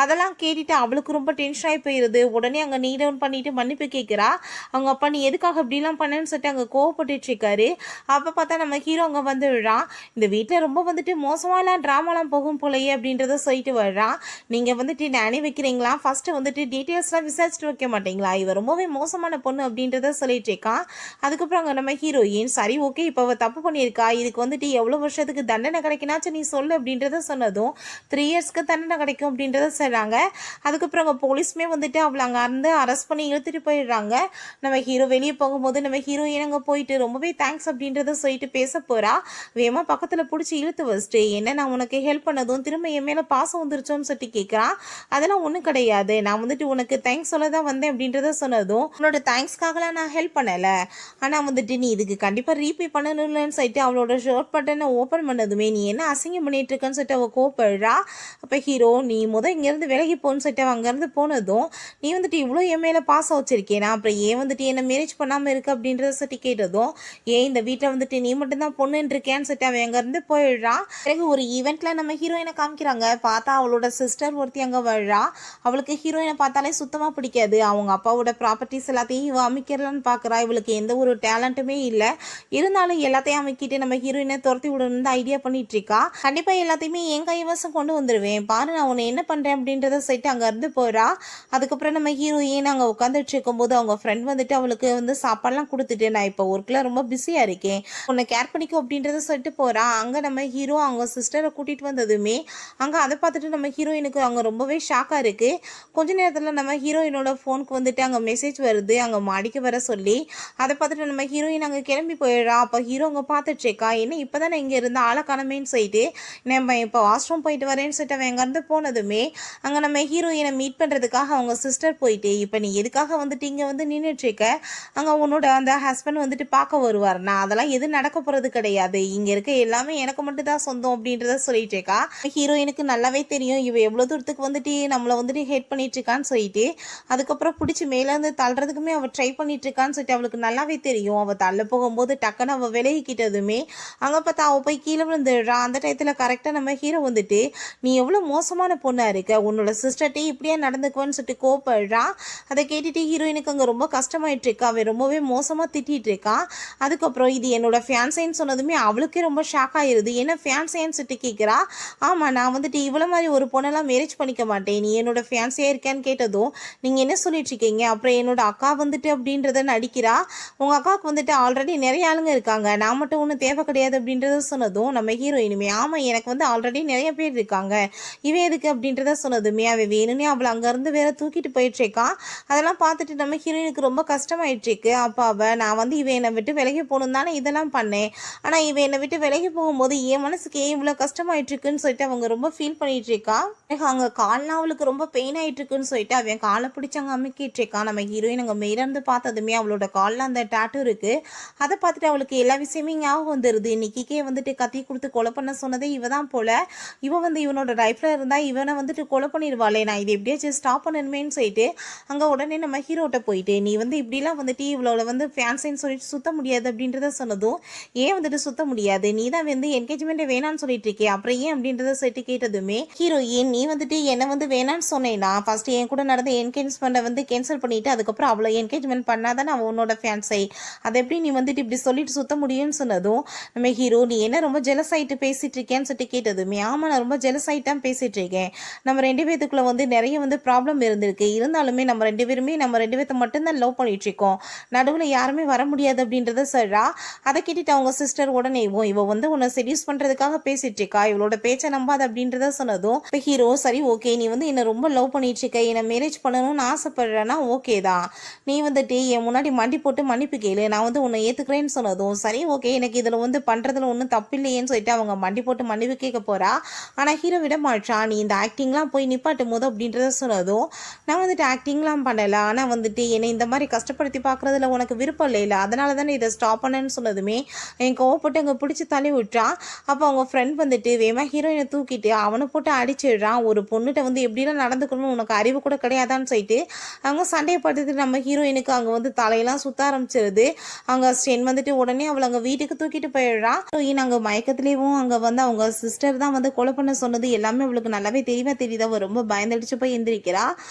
அதெல்லாம் கேட்டுட்டு அவளுக்கு ரொம்ப டென்ஷன் ஆகி போயிருது. உடனே அங்கே நீ டவுன் பண்ணிட்டு மன்னிப்பு கேட்குறா. அவங்க அப்பா நீ எதுக்காக இப்படிலாம் பண்ணேன்னு சொல்லிட்டு அங்கே கோவப்பட்டு இருக்காரு. அப்போ பார்த்தா நம்ம ஹீரோ அங்கே வந்து விடுறான். இந்த வீட்டில் ரொம்ப வந்துட்டு மோசமாலாம் ட்ராமாலாம் போகும் போலையே அப்படின்றத சொல்லிட்டு வர்றான். நீங்கள் வந்துட்டு நானே வைக்கிறீங்களா, ஃபஸ்ட்டு வந்துட்டு டீட்டெயில்ஸ்லாம் விசாரிச்சுட்டு வைக்க மாட்டீங்களா, இவ ரொம்பவே மோசமான பொண்ணு அப்படின்றத சொல்லிட்டு இருக்கான். அதுக்கப்புறம் அங்கே நம்ம ஹீரோயின் சரி ஓகே இப்போ அவள் தப்பு பண்ணியிருக்கா, இதுக்கு வந்துட்டு எவ்வளோ வருஷத்துக்கு தண்டனை கிடைக்கினாச்சும் நீ சொல்லு அப்படின்றத சொன்னதும் 3 இயர்ஸ்க்கு தண்டனை கிடைக்கும் அப்படின்றத சொல்கிறாங்க. அதுக்கப்புறம் அங்கே போலீஸுமே வந்துட்டு அவளை அங்கே இருந்து அரெஸ்ட் பண்ணி இழுத்துட்டு போயிடுறாங்க. நம்ம ஹீரோ வெளியே போகும்போது நம்ம ஹீரோயின் அங்கே போயிட்டு ரொம்பவே தேங்க்ஸ் அப்படின்றத சொல்லிட்டு பேச போறா. வேமா பக்கத்துல பிடிச்சி இழுத்து வச்சுட்டு என்ன நான் உனக்கு ஹெல்ப் பண்ணதும் திரும்ப என் மேல பாசம் வந்துருச்சோன்னு சொல்லி கேட்கிறான். அதெல்லாம் ஒன்றும் கிடையாது, நான் வந்துட்டு உனக்கு தேங்க்ஸ் சொல்ல தான் வந்தேன் அப்படின்றத சொன்னதும் உன்னோட தேங்க்ஸ்க்காகலாம் நான் ஹெல்ப் பண்ணலை, ஆனால் வந்துட்டு நீ இதுக்கு கண்டிப்பாக ரீபே பண்ணணும்னு சொல்லிட்டு அவளோட ஷர்ட் பட்டனை ஓப்பன் பண்ணதுமே நீ என்ன அசிங்கம் பண்ணிட்டு இருக்கன்னு சொல்லிட்டு அவள் கோப்படுறா. அப்போ ஹீரோ நீ இங்கேருந்து விலகி போன்னு சொல்லிட்டு அவள் அங்கேருந்து போனதும் நீ வந்துட்டு இவ்வளோ என் மேலே பாசம் வச்சிருக்கேனா, அப்புறம் ஏன் வந்துட்டு என்ன மேரேஜ் பண்ணாமல் இருக்கு அப்படின்றத சொல்லி கேட்டதும் ஏன் இந்த வீட்டில் வந்துட்டு நீ மட்டும்தான் பொண்ணுன்னு இருக்கேன்னு சொல்லிட்டு அவன் அங்கேருந்து போயிடுறான். பிறகு ஒரு ஈவெண்ட்டில் நம்ம ஹீரோயினை காமிக்கிறாங்க. பார்த்தா அவளோட சிஸ்டர் ஒருத்தி அங்கே வர்றா. அவளுக்கு ஹீரோயினை பார்த்தாலே சுத்தமாக பிடிக்காது. அவங்க அப்பாவோட ப்ராப்பர்ட்டிஸ் எல்லாத்தையும் இவ அமைக்கிறலான்னு பார்க்குறா. இவளுக்கு எந்த ஒரு டேலண்ட்டுமே இல்லை. இருந்தாலும் எல்லாத்தையும் அமைக்கிட்டு நம்ம ஹீரோயினை துரத்தி விடணும்னு ஐடியா பண்ணிட்டு இருக்கா. கண்டிப்பாக எல்லாத்தையுமே என் கைவசம் கொண்டு வந்துடுவேன் பாரு, நான் உன்னை என்ன பண்ணுறேன் அப்படின்றத சொல்லிட்டு அங்கேருந்து போகிறா. அதுக்கப்புறம் நம்ம ஹீரோயின் அங்கே உட்காந்துட்டு இருக்கும்போது அவங்க ஃப்ரெண்ட் வந்துட்டு அவளுக்கு வந்து சாப்பாடுலாம் கொடுத்துட்டு, நான் இப்போ ஒர்க்கில் ரொம்ப பிஸியாக இருக்கேன், உன்னை கேர் பண்ணிக்கோ அப்படின்றத சொல்லிட்டு போகிறா. அங்கே நம்ம ஹீரோ அவங்க சிஸ்டரை கூட்டிகிட்டு வந்ததுமே அங்கே அதை பார்த்துட்டு நம்ம ஹீரோயினுக்கு அங்கே ரொம்பவே ஷாக்காக இருக்குது. கொஞ்ச நேரத்தில் நம்ம ஹீரோயினோட ஃபோனுக்கு வந்துட்டு அங்கே மெசேஜ் வருது அங்கே மாடிக்கு வர சொல்லி. அதை பார்த்துட்டு நம்ம ஹீரோயின் அங்கே கிளம்பி போயிடுறா. அப்போ ஹீரோ அங்கே பார்த்துட்டு இருக்கா. என்ன இப்போ தானே இங்கே இருந்து ஆளை காணமேன்னு சொல்லிட்டு நம்ம இப்போ வாஷ்ரூம் போயிட்டு வரேன்னு சொல்லிட்டு அவன் அங்கேருந்து போனதுமே அங்கே நம்ம ஹீரோயினை மீட் பண்ணுறதுக்காக அவங்க சிஸ்டர் போயிட்டு, இப்போ நீ எதுக்காக வந்துட்டு இங்கே வந்து நின்றுட்டுருக்க, அங்கே உன்னோட அந்த ஹஸ்பண்ட் வந்துட்டு பார்க்க வருவார், நான் அதெல்லாம் எதுவும் நடக்க போகிறது கிடையாது, இங்கே இருக்க எல்லாமே எனக்கு மட்டும் தான் சொந்தம் அப்படின்றத சொல்லிட்டு இருக்கா. ஹீரோயினுக்கு நல்லாவே தெரியும் இவ எவ்வளோ தூரத்துக்கு வந்துட்டு நம்மளை வந்துட்டு ஹேட் பண்ணிட்டு இருக்கான்னு சொல்லிட்டு. அதுக்கப்புறம் பிடிச்சி மேலேருந்து தள்ளுறதுக்குமே அவள் ட்ரை பண்ணிட்டு இருக்கான்னு சொல்லிட்டு அவளுக்கு நல்லாவே தெரியும். அவள் தள்ள போகும்போது டக்குன்னு அவள் விலகிக்கிட்டதுமே அங்கே பார்த்தா அவள் போய் கீழே விழுந்துடுறா. அந்த டயத்தில் கரெக்டாக நம்ம ஹீரோ வந்துட்டு, நீ எவ்வளோ மோசமான பொண்ணாக இருக்க, உன்னோட சிஸ்டர்ட்டே இப்படியே நடந்துக்குவான்னு சொல்லிட்டு கோப்படுறா. அதை கேட்டுட்டு ஹீரோயினுக்கு அங்கே ரொம்ப கஷ்டமாயிட்டு இருக்கா. அவன் ரொம்பவே மோசமாக திட்டிகிட்டு இருக்கா. அதுக்கப்புறம் இது என்னோட ஃபியான்சைன்னு சொன்னதுமே அவளுக்கே ரொம்ப ஷாக் ஆயிடுது. என்ன ஃபியான்சைன்னு சொல்லிட்டு கேட்குறா. ஆமாம், நான் வந்துட்டு இவ்வளோ மாதிரி ஒரு பொண்ணெல்லாம் மேரேஜ் பண்ணிக்க மாட்டேன், நீ என்னோட ஃபியான்சையாக இருக்கேன்னு கேட்டதும் நீங்கள் என்ன சொல்லிட்டு இருக்கீங்க, அப்புறம் என்னோட அக்கா வந்துட்டு அப்படின்றத நடிக்கிறா, உங்கள் அக்காவுக்கு வந்துட்டு ஆல்ரெடி நிறைய ஆளுங்க இருக்காங்க, நான் மட்டும் ஒன்றும் தேவை கிடையாது அப்படின்றத சொன்னதும் நம்ம ஹீரோயினுமே ஆமாம் எனக்கு வந்து ஆல்ரெடி நிறைய பேர் இருக்காங்க, இவன் எதுக்கு அப்படின்றத சொன்னதுமே அவன் வேணும்னே அவளை அங்கேருந்து வேற தூக்கிட்டு போயிட்டுருக்கான். அதெல்லாம் பார்த்துட்டு நம்ம ஹீரோயினுக்கு ரொம்ப கஷ்டமாயிட்டுருக்கு. அப்போ அவள் நான் வந்து இவன் என்னை விட்டு விலகி போகணும் தானே இதெல்லாம் பண்ணேன், ஆனால் இவன் என்னை விட்டு விலகி போகும்போது என் மனசுக்கு ஏன் இவ்வளோ கஷ்டமாயிட்டுருக்குன்னு சொல்லிட்டு அவங்க ரொம்ப ஃபீல் பண்ணிட்டு இருக்கா. அங்கே கால்லாம் அவளுக்கு ரொம்ப பெயின் ஆகிட்டு இருக்குன்னு சொல்லிட்டு அவன் காலை பிடிச்சி அங்கே அமுக்கிட்டு இருக்கான். நம்ம ஹீரோயின் அங்கே மேலேருந்து பார்த்ததுமே அவளோட காலில் அந்த டாட்டூ இருக்குது. அதை பார்த்துட்டு அவளுக்கு எல்லா விஷயமே ஞாபகம் வந்துடுது. இன்னைக்கே வந்துட்டு கத்தி கொடுத்து கொலை பண்ண சொன்னதே இவ தான் போல, இவன் வந்து இவனோட லைஃப்ல இருந்தா இவனை வந்துட்டு கொலை பண்ணிடுவாளே, நான் இது எப்படியாச்சும் ஸ்டாப் பண்ணணுமேன்னு சொல்லிட்டு அங்கே உடனே நம்ம ஹீரோட்ட போயிட்டு, நீ வந்து இப்படிலாம் வந்துட்டு இவளோட வந்து ஃபேன்ஸைன்னு சொல்லிட்டு சுத்த முடியாது அப்படின்றத சொன்னதும், ஏன் வந்துட்டு சுத்த முடியாது, நீ தான் வந்து என்கேஜ்மெண்ட்டை வேணான்னு சொல்லிட்டு இருக்கே, அப்புறம் ஏன் அப்படின்றத சொல்லிட்டு கேட்டதுமே ஹீரோயின், நீ வந்துட்டு என்னை வந்து வேணான்னு சொன்னேன்னா ஃபர்ஸ்ட் என் கூட நடந்த என்கேஜ்மெண்ட்டை வந்து கேன்சல் பண்ணிட்டு அதுக்கப்புறம் அவளை என்கேஜ்மெண்ட் பண்ணாதானே அவன் உன்னோட ஃபேன்ஸை, அதை எப்படி நீ வந்துட்டு இப்படி சொல்லிட்டு சுத்த முடியும்னு சொன்னதும் நம்ம ஹீரோ, நீ என்ன ரொம்ப ஜெலஸ் ஆகிட்டு பேசிட்டு இருக்கேன்னு சொல்லிட்டு கேட்டதுமே, ஆமாம் நான் ரொம்ப ஜெலஸ் ஆகிட்டு தான் பேசிட்டு இருக்கேன், நம்ம ரெண்டு பேத்துக்குள்ள வந்து நிறைய வந்து ப்ராப்ளம் இருந்திருக்கு, இருந்தாலுமே நம்ம ரெண்டு பேருமே நம்ம ரெண்டு பேர்த்த மட்டும்தான் லவ் பண்ணிட்டு இருக்கோம், நடுவில் யாருமே வர முடியாது அப்படின்றத சொல்றா. அதை கேட்டுட்டு அவங்க சிஸ்டர் உடனே இவ வந்து உன்னை செடியூஸ் பண்றதுக்காக பேசிட்டு இருக்கா, இவளோட பேச்சை நம்பாத அப்படின்றத சொன்னதும் இப்போ ஹீரோ, சரி ஓகே நீ வந்து என்னை ரொம்ப லவ் பண்ணிட்டு இருக்க, என்னை மேரேஜ் பண்ணணும்னு ஆசைப்படுறேன்னா ஓகே தான், நீ வந்துட்டு என் முன்னாடி மண்டி போட்டு மன்னிப்பு கேளு, நான் வந்து உன்னை ஏற்றுக்கிறேன்னு சொன்னதும், சரி ஓகே எனக்கு இதில் வந்து பண்ணுறதுல ஒன்றும் தப்பு இல்லையேன்னு சொல்லிட்டு அவங்க மண்டி போட்டு மன்னிப்பு கேட்க போகிறா. ஆனால் ஹீரோ விட மாட்டான், நீ இந்த ஆக்டிங்லாம் போய் நிப்பாட்டும் போது அப்படின்றத சொன்னதும், நான் வந்துட்டு ஆக்டிங்லாம் பண்ணலை, ஆனால் வந்துட்டு என்னை இந்த மாதிரி கஷ்டப்படுத்தி பார்க்குறதுல உனக்கு விருப்பம் இல்லை, அதனால தானே இதை ஸ்டாப் பண்ணேன்னு சொன்னதுமே என் கோவப்பட்டு அங்கே பிடிச்சி தள்ளி விட்டுறான். அப்போ அவங்க ஃப்ரெண்ட் வந்துட்டு வேமா ஹீரோயினை தூக்கிட்டு அவனை போட்டு அடிச்சிடுறான். ஒரு பொண்ணுகிட்ட வந்து எப்படிலாம் நடந்துக்கணும்னு உனக்கு அறிவு கூட கிடையாதான்னு சொல்லிட்டு அவங்க சண்டையை படுத்துட்டு நம்ம ஹீரோயினுக்கு அங்கே வந்து தலையெல்லாம் சுத்த ஆரம்பிச்சிருது. அங்கே ஸ்டென் வந்துட்டு உடனே அவளை அங்கே வீட்டுக்கு தூக்கிட்டு போயிடுறான். ஹீரோயின் அங்கே மயக்கத்துலேயும் அங்கே வந்து அவங்க சிஸ்டர் தான் வந்து கொலை பண்ண சொன்னது எல்லாமே அவளுக்கு நல்லாவே தெளிவாக தெரியுது. அவள் ரொம்ப பயந்தடிச்சு போய் எந்திரிக்கிறா.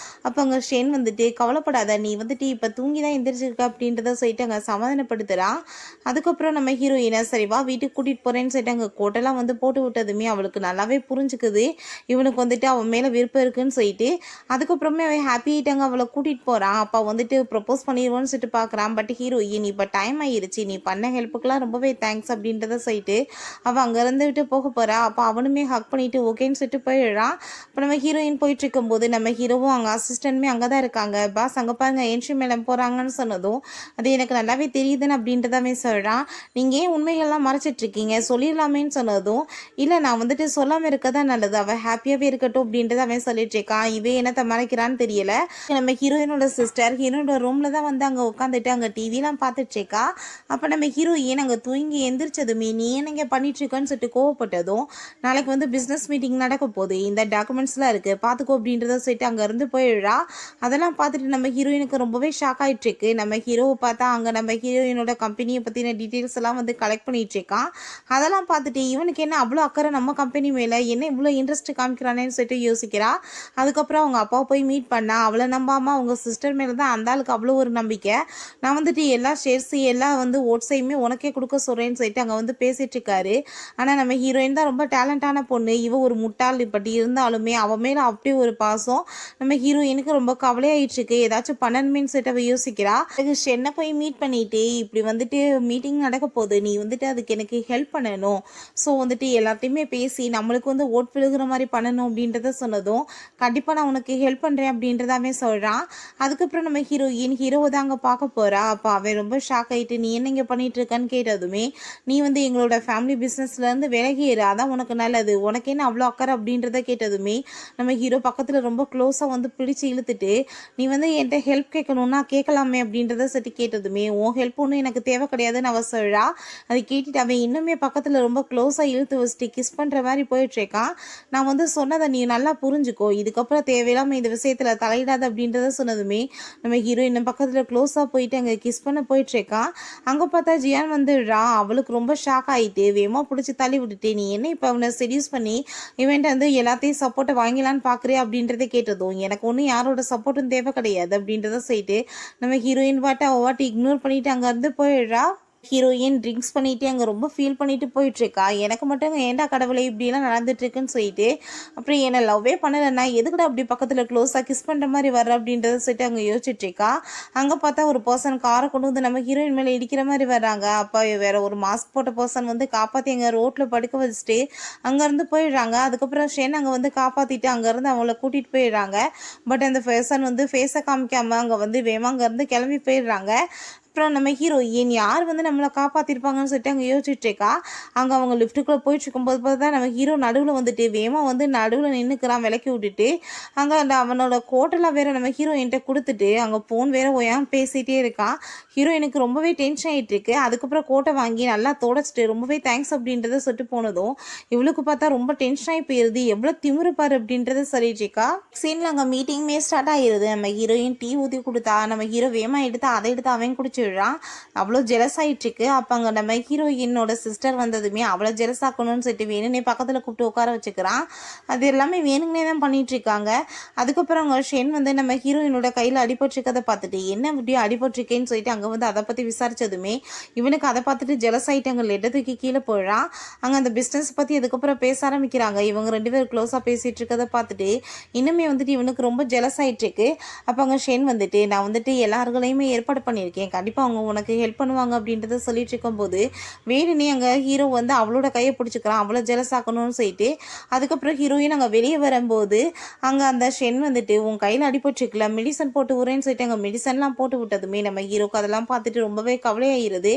அப்போ அங்கே ஸ்டென் வந்துட்டு கவலைப்படாத, நீ வந்துட்டு இப்போ தூங்கி தான் எந்திரிச்சிருக்க அப்படின்றத சொல்லிட்டு அங்கே சமாதானப்படுத்துகிறான். அதுக்கப்புறம் நம்ம ஹீரோயினை சரிவா வீட்டுக்கு கூட்டிகிட்டு போகிறேன்னு சொல்லிட்டு அங்கே கோட்டெல்லாம் வந்து போட்டு விட்டதுமே அவளுக்கு நல்லாவே புரிஞ்சுக்குது இவனுக்கு வந்துட்டு அவன் மேலே விருப்பம் இருக்குன்னு சொல்லிட்டு. அதுக்கப்புறமே அவன் ஹாப்பி ஆகிட்டாங்க, அவளை கூட்டிகிட்டு போகிறான். அப்போ வந்துட்டு ப்ரப்போஸ் பண்ணிடுவோன்னு சொல்லிட்டு பார்க்குறான். பட் ஹீரோயின், இப்போ டைம் ஆகிருச்சு, நீ பண்ண ஹெல்ப்புக்கெலாம் ரொம்பவே தேங்க்ஸ் அப்படின்றத சொல்லிட்டு அவள் அங்கே இருந்துவிட்டு போக போகிறா. அப்போ அவனுமே ஹக் பண்ணிவிட்டு ஓகேன்னு சொல்லிட்டு போயிடுறான். இப்போ நம்ம ஹீரோயின் போயிட்டு இருக்கும்போது நம்ம ஹீரோவும் அங்கே அசிஸ்டன்ட்மே அங்கே தான் இருக்காங்க. பாஸ் அங்கே பாருங்க என்ட்ரி மேலே போகிறாங்கன்னு சொன்னதும், அது எனக்கு நல்லாவே தெரியுதுன்னு அப்படின்றதாவே சொல்கிறான். நீங்கள் ஏன் உண்மைகள்லாம் மறைச்சிட்ருக்கீங்க, சொல்லிடலாமேன்னு சொன்னதும், இல்லை நான் வந்துட்டு சொல்லாமல் இருக்க தான் நல்லது, அவள் ஹாப்பியாகவே இருக்கட்டும் அப்படின்றத அவன் சொல்லிட்டு இருக்கான். இவன் என்னத்தை மறைக்கிறான்னு தெரியல. நம்ம ஹீரோயினோட சிஸ்டர் ஹீரோனோட ரூமில் தான் வந்து அங்கே உட்காந்துட்டு அங்கே டிவிலாம் பார்த்துட்டு இருக்கா. அப்போ நம்ம ஹீரோயின் அங்கே தூங்கி எந்திரிச்சதுமே, நீ என்னங்க பண்ணிட்டு இருக்கன்னு சொல்லிட்டு கோவப்பட்டதும், நாளைக்கு வந்து பிஸ்னஸ் மீட்டிங் நடக்க போகுது, இந்த டாக்குமெண்ட்ஸ்லாம் இருக்குது பார்த்துக்கோ அப்படின்றத சொல்லிட்டு அங்கேருந்து போயிடுறா. அதெல்லாம் பார்த்துட்டு நம்ம ஹீரோயினுக்கு ரொம்பவே ஷாக் ஆகிட்டு இருக்கு. நம்ம ஹீரோவை பார்த்தா அங்கே நம்ம ஹீரோயினோட கம்பெனியை பற்றின டீட்டெயில்ஸ் எல்லாம் வந்து கலெக்ட் கலெக்ட் பண்ணிட்டு இருக்கான். அதெல்லாம் பார்த்துட்டு இவனுக்கு என்ன அவ்வளோ அக்கறை நம்ம கம்பெனி மேலே, என்ன இவ்வளோ இன்ட்ரெஸ்ட் காமிக்கிறானேன்னு சொல்லிட்டு யோசிக்கிறா. அதுக்கப்புறம் அவங்க அப்பாவை போய் மீட் பண்ணா. அவளை நம்பாமல் அவங்க சிஸ்டர் மேலே தான் அந்த ஆளுக்கு அவ்வளோ ஒரு நம்பிக்கை. நான் வந்துட்டு எல்லா ஷேர்ஸ் எல்லாம் வந்து ஓட்ஸையுமே உனக்கே கொடுக்க சொல்கிறேன்னு சொல்லிட்டு அங்கே வந்து பேசிகிட்டு இருக்காரு. ஆனால் நம்ம ஹீரோயின் தான் ரொம்ப டேலண்டான பொண்ணு, இவ ஒரு முட்டாள் இப்படி இருந்தாலுமே அவன் மேலே அப்படி ஒரு பாசம். நம்ம ஹீரோயினுக்கு ரொம்ப கவலையாயிட்டுருக்கு, ஏதாச்சும் பண்ணணுமேன்னு சொல்லிட்டு அவள் யோசிக்கிறா. அதுக்கு ஷென்னை போய் மீட் பண்ணிட்டு இப்படி வந்துட்டு மீட்டிங் நடக்க போகுது, நீ வந்துட்டு அதுக்கு எனக்கு ஹெல்ப் பண்ணணும், ஸோ வந்துட்டு எல்லாத்தையுமே பேசி நம்மளுக்கு வந்து ஓட் விழுகிற மாதிரி பண்ணணும் அப்படின்றத சொன்னதும் கண்டிப்பாக நான் உனக்கு ஹெல்ப் பண்ணுறேன் அப்படின்றதாமே சொல்கிறான். அதுக்கப்புறம் நம்ம ஹீரோவை தான் அங்கே பார்க்க போகிறா. அப்போ அவன் ரொம்ப ஷாக் ஆகிட்டு நீ என்ன இங்கே பண்ணிட்டு இருக்கான்னு கேட்டதுமே நீ வந்து எங்களோட ஃபேமிலி பிஸ்னஸ்லேருந்து விலகிடு, அதான் உனக்கு நல்லது, உனக்கு என்ன அவ்வளோ அக்கறை அப்படின்றத கேட்டதுமே நம்ம ஹீரோ பக்கத்தில் ரொம்ப க்ளோஸாக வந்து பிடிச்சி இழுத்துட்டு நீ வந்து என்கிட்ட ஹெல்ப் கேட்கணும்னா கேட்கலாமே அப்படின்றத சரி கேட்டதுமே உன் ஹெல்ப் ஒன்றும் எனக்கு தேவை கிடையாதுன்னு அவ சொல்கிறா. அதை கேட்டுட்டு அவன் இன்னுமே பக்கத்தில் ரொம்ப க்ளோஸாக இழுத்து வச்சுட்டு கிஸ் பண்ணுற மாதிரி போயிட்டுருக்கான். நான் வந்து சொன்னதை நீ நல்லா புரிஞ்சுக்கோ, இதுக்கப்புறம் தேவையில்லாமல் இந்த விஷயத்தில் தலையிடாது அப்படின்றத சொன்னதுமே நம்ம ஹீரோ இன்னும் பக்கத்தில் க்ளோஸாக போயிட்டு அங்கே கிஸ் பண்ண போயிட்டுருக்கான். அங்கே பார்த்தா ஜியான் வந்துடுறா. அவளுக்கு ரொம்ப ஷாக் ஆகிட்டு வேகமாக பிடிச்சி தள்ளி விட்டுட்டு நீ என்ன இப்போ அவனை செடியூஸ் பண்ணி இவன்ட்டு வந்து எல்லாத்தையும் சப்போர்ட்டை வாங்கலான்னு பார்க்குறே அப்படின்றத கேட்டதும் எனக்கு ஒன்றும் யாரோட சப்போர்ட்டும் தேவை கிடையாது அப்படின்றத சொல்லிட்டு நம்ம ஹீரோயின் பாட்டு அவ வாட்டி இக்னோர் பண்ணிட்டு அங்கேருந்து போயிடுறா. ஹீரோயின் ட்ரிங்க்ஸ் பண்ணிட்டு அங்கே ரொம்ப ஃபீல் பண்ணிட்டு போயிட்டுருக்கா. எனக்கு மட்டும் ஏண்டா கடவுளை இப்படிலாம் நடந்துட்டுருக்குன்னு சொல்லிட்டு அப்புறம் என்னை லவ்வே பண்ணலைன்னா எதுக்கூட அப்படி பக்கத்தில் க்ளோஸாக கிஸ் பண்ணுற மாதிரி வர்ற அப்படின்றத சொல்லிட்டு அங்கே யோசிச்சுட்ருக்கா. அங்கே பார்த்தா ஒரு பர்சன் காரை கொண்டு வந்து நம்ம ஹீரோயின் மேலே இடிக்கிற மாதிரி வர்றாங்க. அப்போ வேற ஒரு மாஸ்க் போட்ட பர்சன் வந்து காப்பாற்றி அங்கே ரோட்டில் படுக்க வச்சுட்டு அங்கேருந்து போயிடுறாங்க. அதுக்கப்புறம் ஷென் அங்கே வந்து காப்பாற்றிட்டு அங்கேருந்து அவங்கள கூட்டிகிட்டு போயிடுறாங்க. பட் அந்த பர்சன் வந்து ஃபேஸை காமிக்காமல் அங்கே வந்து வேமா அங்கேருந்து கிளம்பி போயிடுறாங்க. அப்புறம் நம்ம ஹீரோயின் யார் வந்து நம்மளை காப்பாற்றிருப்பாங்கன்னு சொல்லிட்டு அங்கே யோசிச்சுட்டு இருக்கா. அங்கே அவங்க லிஃப்ட்டுக்குள்ளே போயிட்டு இருக்கும்போது பார்த்தா நம்ம ஹீரோ நடுவில் வந்துட்டு வேமா வந்து நடுவில் நின்றுக்கிறான் விலக்கி விட்டுட்டு. அங்கே அந்த அவனோட கோட்டெல்லாம் வேற நம்ம ஹீரோயின்கிட்ட கொடுத்துட்டு அங்கே ஃபோன் வேற ஓயாமல் பேசிகிட்டே இருக்கான். ஹீரோயினுக்கு ரொம்பவே டென்ஷன் ஆகிட்டு இருக்கு. அதுக்கப்புறம் கோட்டை வாங்கி நல்லா தொடச்சிட்டு ரொம்பவே தேங்க்ஸ் அப்படின்றத சொல்லிட்டு போனதும் இவளுக்கு பார்த்தா ரொம்ப டென்ஷன் ஆகி போயிருது, எவ்வளோ திமிருப்பாரு அப்படின்றத சொல்லிட்டு இருக்கா. சீனில் அங்கே மீட்டிங்குமே ஸ்டார்ட் ஆகிடுது. நம்ம ஹீரோயின் டீ ஊற்றி கொடுத்தா நம்ம ஹீரோ வேமா எடுத்து அதை எடுத்து அவன் குடிச்சு அவ்வளோ ஜெலஸ் ஆயிட்டு இருக்கு. அப்ப அங்க நம்ம ஹீரோயினோட சிஸ்டர் வந்ததுமே அவளை ஜெலஸ் ஆக்கணும்னு சொல்லிட்டு வேணும்னே பக்கத்துல கூப்பிட்டு உட்கார வச்சுக்கிறான். அது எல்லாமே வேணுங்கனே தான் பண்ணிட்டு இருக்காங்க. அதுக்கப்புறம் அங்க ஷென் வந்து நம்ம ஹீரோயினோட கையில அடிபட்டிருக்கதை பார்த்துட்டு என்ன இப்படி அடிபட்டிருக்கேன்னு சொல்லிட்டு அங்க வந்து அதை பத்தி விசாரிச்சதுமே இவனுக்கு அதை பார்த்துட்டு ஜெலஸ் ஆயிட்டு அங்க லெட்டத்துக்கு கீழே போயிடான். அங்க அந்த பிஸ்னஸ் பத்தி அதுக்கப்புறம் பேச ஆரம்பிக்கிறாங்க. இவங்க ரெண்டு பேரும் க்ளோஸா பேசிட்டு இருக்கதை பார்த்துட்டு இன்னுமே வந்துட்டு இவனுக்கு ரொம்ப ஜெலஸ் ஆயிட்டு இருக்கு. அப்ப அங்க ஷென் வந்துட்டு நான் வந்துட்டு எல்லாருகளையுமே ஏற்பாடு பண்ணியிருக்கேன், கண்டிப்பாக அவங்க உனக்கு ஹெல்ப் பண்ணுவாங்க அப்படின்றத சொல்லிட்டு இருக்கும்போது வேணுனே அங்கே ஹீரோ வந்து அவளோட கையை பிடிச்சிக்கிறான், அவளை ஜெலஸ் ஆக்கணும்னு சொல்லிட்டு. அதுக்கப்புறம் ஹீரோயின் அங்கே வெளியே வரும்போது அங்கே அந்த ஷென் வந்துட்டு உன் கையில் அடிபட்டுருக்குல மெடிசன் போட்டு விட்றேன்னு சொல்லிட்டு அங்கே மெடிசன்லாம் போட்டு விட்டதுமே நம்ம ஹீரோக்கு அதெல்லாம் பார்த்துட்டு ரொம்பவே கவலையாயிருது.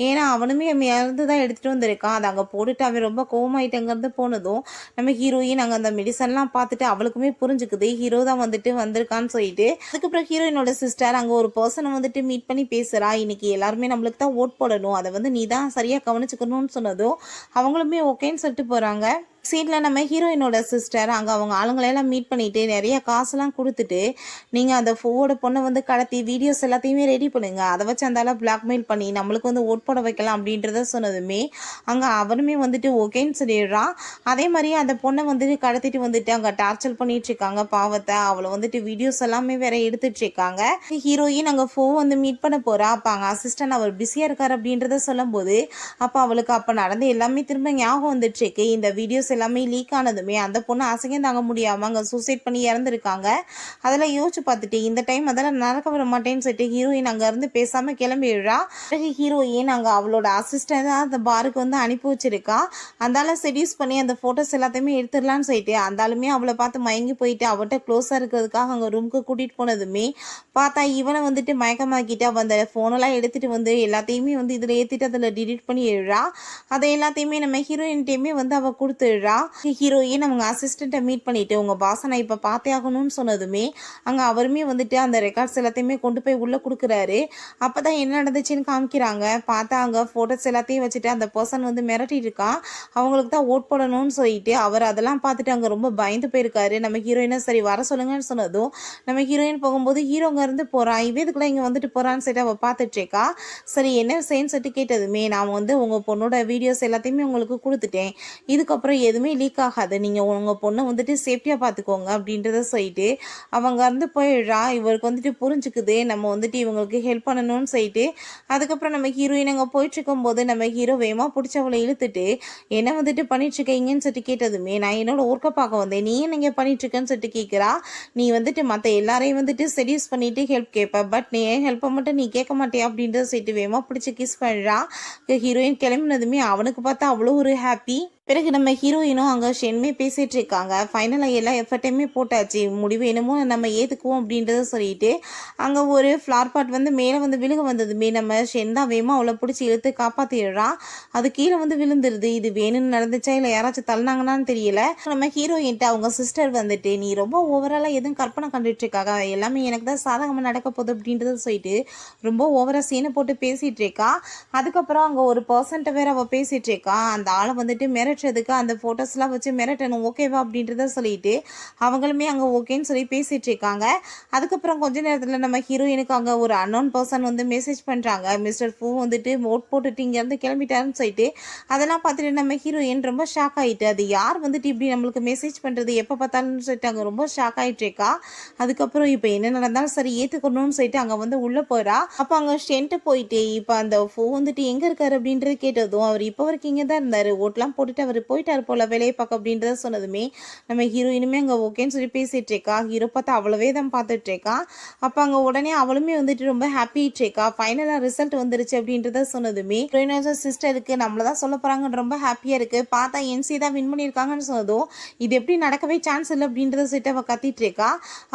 ஏன்னா அவனுமே இருந்து தான் எடுத்துகிட்டு வந்திருக்கான். அதை அங்கே போட்டுட்டு அவன் ரொம்ப கோவமாயிட்டு அங்கேருந்து போனதும் நம்ம ஹீரோயின் அங்கே அந்த மெடிசன்லாம் பார்த்துட்டு அவளுக்குமே புரிஞ்சுக்குது ஹீரோ தான் வந்துட்டு வந்திருக்கான்னு சொல்லிட்டு. அதுக்கப்புறம் ஹீரோயினோட சிஸ்டர் அங்கே ஒரு பர்சனை வந்துட்டு மீட் பண்ணி பேசுகிறா. இன்னைக்கு எல்லாருமே நம்மளுக்கு தான் ஓட் போடணும், அதை வந்து நீ தான் சரியாக கவனிச்சுக்கணும்னு சொன்னதும் அவங்களுமே ஓகேன்னு சொல்லிட்டு போகிறாங்க. சீனில் நம்ம ஹீரோயினோட சிஸ்டர் அங்கே அவங்க ஆளுங்களையெல்லாம் மீட் பண்ணிவிட்டு நிறைய காசுலாம் கொடுத்துட்டு நீங்கள் அந்த ஃபோவோட பொண்ணை வந்து கடத்தி வீடியோஸ் எல்லாத்தையுமே ரெடி பண்ணுங்க, அதை வச்சு அந்தால பிளாக்மெயில் பண்ணி நம்மளுக்கு வந்து ஓட் போட வைக்கலாம் அப்படின்றத சொன்னதுமே அங்கே அவனுமே வந்துட்டு ஓகேன்னு சொல்லிடுறான். அதே மாதிரி அந்த பொண்ணை வந்துட்டு கடத்திட்டு வந்துட்டு அங்கே டார்ச்சர் பண்ணிட்டு இருக்காங்க பாவத்தை. அவளை வந்துட்டு வீடியோஸ் எல்லாமே வேற எடுத்துட்டு இருக்காங்க. ஹீரோயின் அங்கே ஃபோ வந்து மீட் பண்ண போகிறா. அப்போ அங்கே அசிஸ்டன்ட் அவர் பிஸியாக இருக்கார் அப்படின்றத சொல்லும் போது அப்போ அவளுக்கு அப்போ நடந்து எல்லாமே திரும்ப ஞாபகம் வந்துட்டு இருக்கு. இந்த வீடியோஸ் எல்லாமே லீக் ஆனதுமே அந்த பொண்ணு அசையம் தாங்க முடியாம அங்க சூசைட் பண்ணி இறந்துருக்காங்க. அதெல்லாம் யோசிச்சு பார்த்துட்டு இந்த டைம் அதெல்லாம் நடக்க விட மாட்டேன்னு சொல்லிட்டு ஹீரோயின் அங்க இருந்து பேசாம கிளம்பிடுறா. பிறகு ஹீரோயின் அங்க அவளோட அசிஸ்டன்ட் அந்த பாருக்கு வந்து அனுப்பி வச்சிருக்கா. அந்தால செடியூஸ் பண்ணி அந்த போட்டோஸ் எல்லாத்தையுமே எடுத்துடலான்னு சொல்லிட்டு அந்தாலுமே அவளை பார்த்து மயங்கி போயிட்டு அவட்ட க்ளோஸா இருக்கிறதுக்காக அங்க ரூமுக்கு கூட்டிட்டு போனதுமே பார்த்தா இவனை வந்துட்டு மயக்கமாக்கிட்டு அவ அந்த போனெல்லாம் எடுத்துட்டு வந்து எல்லாத்தையுமே வந்து இதுல ஏத்திட்டு அதுல டிலீட் பண்ணி எழுறா. அதை எல்லாத்தையுமே நம்ம ஹீரோயின்டையுமே வந்து அவ கொடுத்துடுறா. போயிடுறா. ஹீரோயின் அவங்க அசிஸ்டண்ட்டை மீட் பண்ணிட்டு உங்கள் பாஸை நான் இப்போ பார்த்தே ஆகணும்னு சொன்னதுமே அங்கே அவருமே வந்துட்டு அந்த ரெக்கார்ட்ஸ் எல்லாத்தையுமே கொண்டு போய் உள்ளே கொடுக்குறாரு. அப்போ தான் என்ன நடந்துச்சுன்னு காமிக்கிறாங்க. பார்த்தா அங்கே ஃபோட்டோஸ் எல்லாத்தையும் வச்சுட்டு அந்த பர்சன் வந்து மிரட்டிட்டு இருக்கான். அவங்களுக்கு தான் ஓட் போடணும்னு சொல்லிட்டு அவர் அதெல்லாம் பார்த்துட்டு அங்கே ரொம்ப பயந்து போயிருக்காரு. நம்ம ஹீரோயினை சரி வர சொல்லுங்கன்னு சொன்னதும் நம்ம ஹீரோயின் போகும்போது ஹீரோங்க இருந்து போகிறான். இதுக்குள்ளே இங்கே வந்துட்டு போகிறான்னு சொல்லிட்டு அவள் பார்த்துட்டு இருக்கா. சரி என்ன செய்யன்னு சொல்லிட்டு கேட்டதுமே நான் வந்து உங்கள் பொண்ணோட வீடியோஸ் எல்லாத்தையுமே உங்களுக்கு கொடுத்துட்டேன். இதுக்கப்புறம் எதுவுமே லீக் ஆகாது. நீங்கள் உங்கள் பொண்ணை வந்துட்டு சேஃப்டியாக பார்த்துக்கோங்க அப்படின்றத சொல்லிட்டு அவங்க இருந்து போயிடுறா. இவருக்கு வந்துட்டு புரிஞ்சுக்குது நம்ம வந்துட்டு இவங்களுக்கு ஹெல்ப் பண்ணணும்னு சொல்லிட்டு அதுக்கப்புறம் நம்ம ஹீரோயின் அங்கே போயிட்டு இருக்கும்போது நம்ம ஹீரோ வேகமாக பிடிச்ச அவளை இழுத்துட்டு என்ன வந்துட்டு பண்ணிட்டு இருக்கீங்கன்னு சொல்லிட்டு கேட்டதுமே நான் என்னோட ஒர்க்கை பார்க்க வந்தேன், நீ ஏன் நீங்கள் பண்ணிட்டு இருக்கேன்னு சொல்லிட்டு கேட்குறா. நீ வந்துட்டு மற்ற எல்லாரையும் வந்துட்டு செடியூஸ் பண்ணிட்டு ஹெல்ப் கேட்ப, பட் நீ ஏன் ஹெல்ப்பை மட்டும் நீ கேட்க மாட்டியா அப்படின்றத சொல்லிட்டு வேகமாக பிடிச்சி கிஸ் பண்ணுறா. ஹீரோயின் கிளம்பினதுமே அவனுக்கு பார்த்தா அவ்வளோ ஒரு ஹாப்பி. பிறகு நம்ம ஹீரோயினும் அங்கே ஷென்மே பேசிகிட்டு இருக்காங்க. ஃபைனலாக எல்லா எஃபர்ட்டையுமே போட்டாச்சு, முடிவு என்னமோ நம்ம ஏற்றுக்குவோம் அப்படின்றத சொல்லிட்டு அங்கே ஒரு ஃப்ளார் பாட் வந்து மேலே வந்து விழுக வந்ததுமே நம்ம ஷென் தான் வேகமாக அவளை பிடிச்சி இழுத்து காப்பாற்றிடுறான். அது கீழே வந்து விழுந்துருது. இது வேணும்னு நடந்துச்சா இல்லை யாராச்சும் தள்ளினாங்கன்னான்னு தெரியல. நம்ம ஹீரோயின்ட்ட அவங்க சிஸ்டர் வந்துட்டு நீ ரொம்ப ஓவராலாக எதுவும் கற்பனை கண்டுட்டு இருக்காங்க, எல்லாமே எனக்கு தான் சாதகமாக நடக்க போகுது அப்படின்றத சொல்லிட்டு ரொம்ப ஓவராக சீனை போட்டு பேசிகிட்டு இருக்கா. அதுக்கப்புறம் அங்கே ஒரு பர்சன்ட்ட வேற அவள் பேசிகிட்டு இருக்கா. அந்த ஆளை வந்துட்டு மிரட்டுறதுக்கு அந்த ஃபோட்டோஸ்லாம் வச்சு மிரட்டணும் ஓகேவா அப்படின்றத சொல்லிட்டு அவங்களுமே அங்கே ஓகேன்னு சொல்லி பேசிகிட்டு இருக்காங்க. அதுக்கப்புறம் கொஞ்ச நேரத்தில் நம்ம ஹீரோயினுக்கு அங்கே ஒரு அன்னோன் பர்சன் வந்து மெசேஜ் பண்ணுறாங்க. மிஸ்டர் ஃபூ வந்துட்டு ஓட் போட்டுட்டு இங்கேருந்து கிளம்பிட்டாருன்னு சொல்லிட்டு அதெல்லாம் பார்த்துட்டு நம்ம ஹீரோயின் ரொம்ப ஷாக் ஆகிட்டு அது யார் வந்துட்டு இப்படி நம்மளுக்கு மெசேஜ் பண்ணுறது எப்போ பார்த்தாலும் சொல்லிட்டு அங்கே ரொம்ப ஷாக் ஆகிட்டு இருக்கா. அதுக்கப்புறம் இப்போ என்ன நடந்தாலும் சரி ஏற்றுக்கணும்னு சொல்லிட்டு அங்கே வந்து உள்ளே போகிறா. அப்போ அங்கே ஸ்டென்ட்டு போயிட்டு இப்போ அந்த ஃபூ வந்துட்டு எங்கே இருக்காரு அப்படின்றது கேட்டதும் அவர் இப்போ வரைக்கும் இங்கே தான் இருந்தார், ஓட்டெலாம் போட்டுட்டு அவர் போயிட்டார் போல வேலையை பார்க்க அப்படின்றத சொன்னதுமே நம்ம ஹீரோயினுமே அங்கே ஓகேன்னு சொல்லி பேசிட்டு இருக்கா. ஹீரோ பார்த்து அவ்வளவே தான் பார்த்துட்டு இருக்கா. அப்போ அங்கே உடனே அவளுமே வந்துட்டு ரொம்ப ஹாப்பிட்டு இருக்கா. ஃபைனலாக ரிசல்ட் வந்துருச்சு அப்படின்றத சொன்னதுமே ஹீரோயினோட சிஸ்டருக்கு நம்மள தான் சொல்ல போகிறாங்கன்னு ரொம்ப ஹாப்பியாக இருக்குது. பார்த்தா என்சி தான் வின் பண்ணியிருக்காங்கன்னு சொன்னதும் இது எப்படி நடக்கவே சான்ஸ் இல்லை அப்படின்றத சொல்லிட்டு அவள் கத்திட்டு இருக்கா.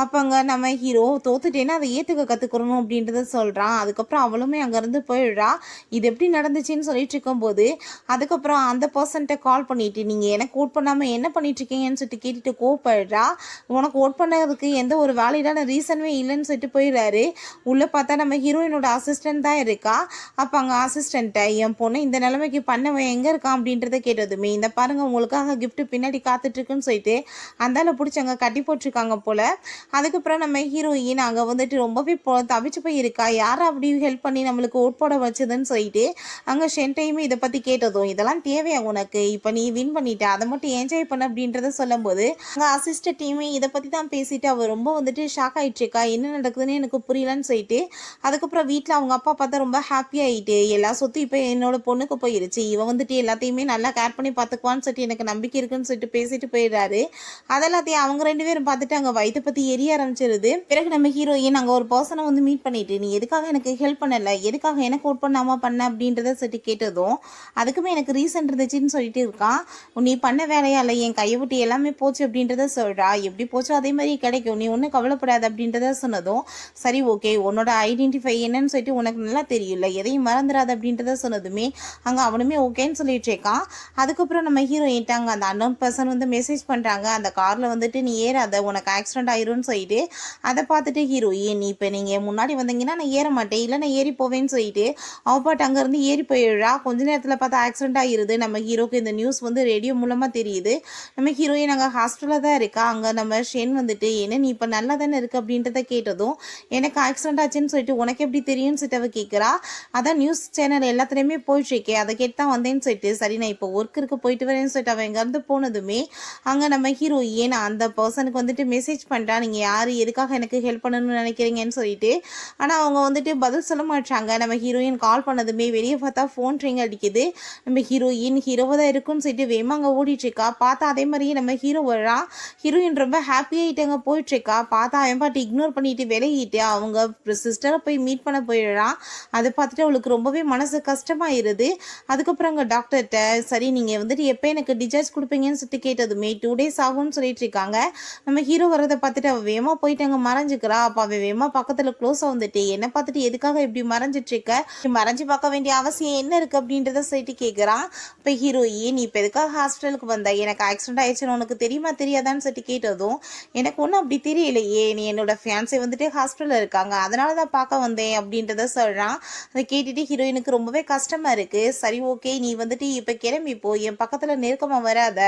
அப்போ அங்கே நம்ம ஹீரோ தோத்துட்டேன்னா அதை ஏற்றுக்க கற்றுக்கணும் அப்படின்றத சொல்கிறான். அதுக்கப்புறம் அவளுமே அங்கேருந்து போயிடுறா. இது எப்படி நடந்துச்சுன்னு சொல்லிட்டு இருக்கும்போது அதுக்கப்புறம் அந்த பர்சன்ட்ட கால் பண்ணிட்டு நீங்கள் எனக்கு ஓட் பண்ணாமல் என்ன பண்ணிட்டு இருக்கீங்கன்னு சொல்லிட்டு கேட்டுட்டு கோவப்படுறா. உனக்கு ஓட் பண்ணதுக்கு எந்த ஒரு வேலிடான ரீசனுமே இல்லைன்னு சொல்லிட்டு போயிடுறாரு. உள்ளே பார்த்தா நம்ம ஹீரோயினோட அசிஸ்டன்ட் தான் இருக்கா. அப்போ அங்கே அசிஸ்டண்ட்டை என் பொண்ணு இந்த நிலைமைக்கு பண்ணவன் எங்கே இருக்கான் அப்படின்றத கேட்டதுமே இந்த பாருங்க உங்களுக்காக கிஃப்ட் பின்னாடி காத்துட்ருக்குன்னு சொல்லிட்டு அந்தால பிடிச்சி அங்கே கட்டி போட்டிருக்காங்க போல். அதுக்கப்புறம் நம்ம ஹீரோயின் அங்கே வந்துட்டு ரொம்பவே தவிச்சு போய் இருக்கா. யாரை அப்படி ஹெல்ப் பண்ணி நம்மளுக்கு ஓட் போட வச்சதுன்னு சொல்லிட்டு அங்கே ஷென்ட்டையுமே இதை பற்றி கேட்டதும் இதெல்லாம் தேவையா உனக்கு, இப்போ நீ வின் பண்ணிட்ட அதை மட்டும் என்ஜாய் பண்ண அப்படின்றத சொல்லும் போது அங்கே அசிஸ்டன்ட் டீமே இதை பற்றி தான் பேசிட்டு அவள் ரொம்ப வந்துட்டு ஷாக் ஆகிட்டு இருக்கா. என்ன நடக்குதுன்னு எனக்கு புரியலன்னு சொல்லிட்டு அதுக்கப்புறம் வீட்டில் அவங்க அப்பா பார்த்தா ரொம்ப ஹாப்பி ஆகிட்டு எல்லா சொத்து இப்போ என்னோட பொண்ணுக்கு போயிருச்சு, இவன் வந்துட்டு எல்லாத்தையுமே நல்லா கேர் பண்ணி பார்த்துக்குவான்னு சொல்லிட்டு எனக்கு நம்பிக்கை இருக்குன்னு சொல்லிட்டு பேசிட்டு போயிடுறாரு. அதெல்லாத்தையும் அவங்க ரெண்டு பேரும் பார்த்துட்டு அங்கே வயிற்று பற்றி எரிய ஆரம்பிச்சிருது. பிறகு நம்ம ஹீரோயின் அங்கே ஒரு பர்சனை வந்து மீட் பண்ணிட்டு நீ எதுக்காக எனக்கு ஹெல்ப் பண்ணலை, எதுக்காக எனக்கு ஓட் பண்ணாமல் பண்ண அப்படின்றத சொல்லிட்டு கேட்டதும் அதுக்குமே எனக்கு ரீசன் இருந்துச்சுன்னு சொல்லிட்டு இருக்கான். நீ பண்ண வேலையா இல்லை என் கையை விட்டு எல்லாமே போச்சு அப்படின்றத சொல்கிறா. எப்படி போச்சோ அதே மாதிரி கிடைக்கும், நீ ஒன்றும் கவலைப்படாது அப்படின்றத சொன்னதும் சரி ஓகே உன்னோட ஐடென்டிஃபை என்னன்னு சொல்லிட்டு உனக்கு நல்லா தெரியல எதையும் மறந்துடாது அப்படின்றத சொன்னதுமே அங்கே அவனுமே ஓகேன்னு சொல்லிட்டு இருக்கான். அதுக்கப்புறம் நம்ம ஹீரோயின்ட்டு அங்கே அந்த அன்னோன் பர்சன் வந்து மெசேஜ் பண்ணுறாங்க அந்த காரில் வந்துட்டு நீ ஏறாத உனக்கு ஆக்சிடென்ட் ஆயிரும்னு சொல்லிட்டு அதை பார்த்துட்டு ஹீரோயின் இப்போ நீங்கள் முன்னாடி வந்தீங்கன்னா நான் ஏற மாட்டேன் இல்லை நான் ஏறி போவேன்னு சொல்லிட்டு அவள் பாட்டு அங்கேருந்து ஏறி போயிடுறா. கொஞ்ச நேரத்தில் பார்த்தா ஆக்சிடென்ட் ஆகிருது. நம்ம ஹீரோக்கு இந்த நியூஸ் வந்து ரேடியோ மூலமாக தெரியுது. நம்ம ஹீரோயின் அங்கே ஹாஸ்பிட்டலில் தான் இருக்கா. அங்கே நம்ம ஷென் வந்துட்டு என்ன நீ இப்போ நல்லா தானே இருக்கு அப்படின்றத கேட்டதும் எனக்கு ஆக்சிடென்ட் ஆச்சுன்னு சொல்லிட்டு உனக்கு எப்படி தெரியும்னு சொல்லிட்டு அவள் கேட்குறா. அதான் நியூஸ் சேனல் எல்லாத்துலேயுமே போயிட்டுருக்கேன் அதை கேட்டு தான் வந்தேன்னு சொல்லிட்டு சரி நான் இப்போ ஒர்க் இருக்கு போயிட்டு வரேன்னு சொல்லிட்டு அவன் இங்கேருந்து போனதுமே அங்கே நம்ம ஹீரோயின் அந்த பர்சனுக்கு வந்துட்டு மெசேஜ் பண்ணுறா நீங்கள் யார் எதுக்காக எனக்கு ஹெல்ப் பண்ணணும்னு நினைக்கிறீங்கன்னு சொல்லிட்டு. ஆனால் அவங்க வந்துட்டு பதில் சொல்ல மாட்டாங்க. நம்ம ஹீரோயின் கால் பண்ணதுமே வெளியே பார்த்தா ஃபோன் ரிங் அடிக்குது. நம்ம ஹீரோயின் ஹீரோவை தான் இருக்குன்னு சொல்லிட்டு வேமா அங்கே ஓடிட்டுருக்கா. பார்த்தா அதே மாதிரியே நம்ம ஹீரோ வர்றா. ஹீரோயின் ரொம்ப ஹாப்பியாகிட்டு அங்கே போயிட்டுருக்கா. பார்த்தா அவன் பாட்டு இக்னோர் பண்ணிட்டு விலகிட்டு அவங்க சிஸ்டரை போய் மீட் பண்ண போயிடுறான். அதை பார்த்துட்டு அவளுக்கு ரொம்பவே மனசு கஷ்டமாயிருது. அதுக்கப்புறம் அங்கே டாக்டர்கிட்ட சரி நீங்கள் வந்துட்டு எப்போ எனக்கு டிசார்ஜ் கொடுப்பீங்கன்னு சொல்லிட்டு கேட்டதுமே 2 days ஆகும்னு சொல்லிட்டு இருக்காங்க. நம்ம ஹீரோ வரதை பார்த்துட்டு அவள் வேமா போயிட்டு அங்கே மறைஞ்சிக்கிறா. அப்போ அவள் வேமா பக்கத்தில் க்ளோஸாக வந்துட்டு என்னை பார்த்துட்டு எதுக்காக இப்படி மறைஞ்சிட்டு இருக்க, மறைஞ்சு பார்க்க வேண்டிய அவசியம் என்ன இருக்குது அப்படின்றத சொல்லிட்டு கேட்குறான். இப்போ ஹீரோயின் நீ இப்போ எதுக்காக ஹாஸ்பிட்டலுக்கு வந்த, எனக்கு ஆக்சிடென்ட் ஆயிடுச்சுன்னு உனக்கு தெரியுமா தெரியாதான்னு சொல்லிட்டு கேட்டதும், எனக்கு ஒன்றும் அப்படி தெரியலையே, நீ என்னோட ஃபியான்ஸே வந்துட்டு ஹாஸ்பிட்டலில் இருக்காங்க, அதனால தான் பார்க்க வந்தேன் அப்படின்றத சொல்கிறான். அதை கேட்டுட்டு ஹீரோயினுக்கு ரொம்பவே கஷ்டமாக இருக்குது. சரி ஓகே, நீ வந்துட்டு இப்போ கிளம்பிப்போ, என் பக்கத்தில் நெருக்கமாக வராத,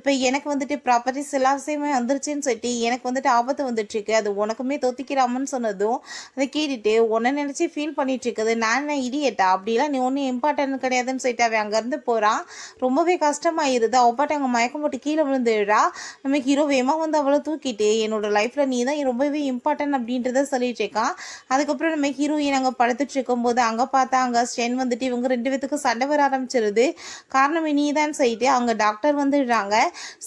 இப்போ எனக்கு வந்துட்டு ப்ராப்பர்ட்டிஸ் எல்லாத்தையுமே வந்துருச்சுன்னு சொல்லிட்டு எனக்கு வந்துட்டு ஆபத்து வந்துட்டுருக்கு, அது உனக்குமே தொத்திக்கிறாமன்னு சொன்னதும் அதை கேட்டுட்டு உன்னை நினச்சி ஃபீல் பண்ணிட்டு இருக்குது, நான் என்ன இடியட்டா, அப்படிலாம் நீ ஒன்றும் இம்பார்ட்டன்ட் கிடையாதுன்னு சொல்லிட்டு அவன் அங்கேருந்து போகிறான். ரொம்பவே கஷ்டமாயிருது. அவள் பாட்டு அங்கே மயக்கம் போட்டு கீழே விழுந்துடுறா. நம்ம ஹீரோ வேகமாக வந்து அவளை தூக்கிட்டு என்னோட லைஃப்பில் நீ தான் ரொம்பவே இம்பார்ட்டன்ட் அப்படின்றத சொல்லிட்டு இருக்கான். அதுக்கப்புறம் நம்ம ஹீரோயின் அங்கே படுத்துட்டு இருக்கும்போது அங்கே பார்த்தா அங்கே ஸ்டென் வந்துட்டு இவங்க 2 பேத்துக்கும் சண்டை வர ஆரம்பிச்சிருது. காரணம் நீ தான் சொல்லிட்டு அங்கே டாக்டர் வந்துடுறாங்க.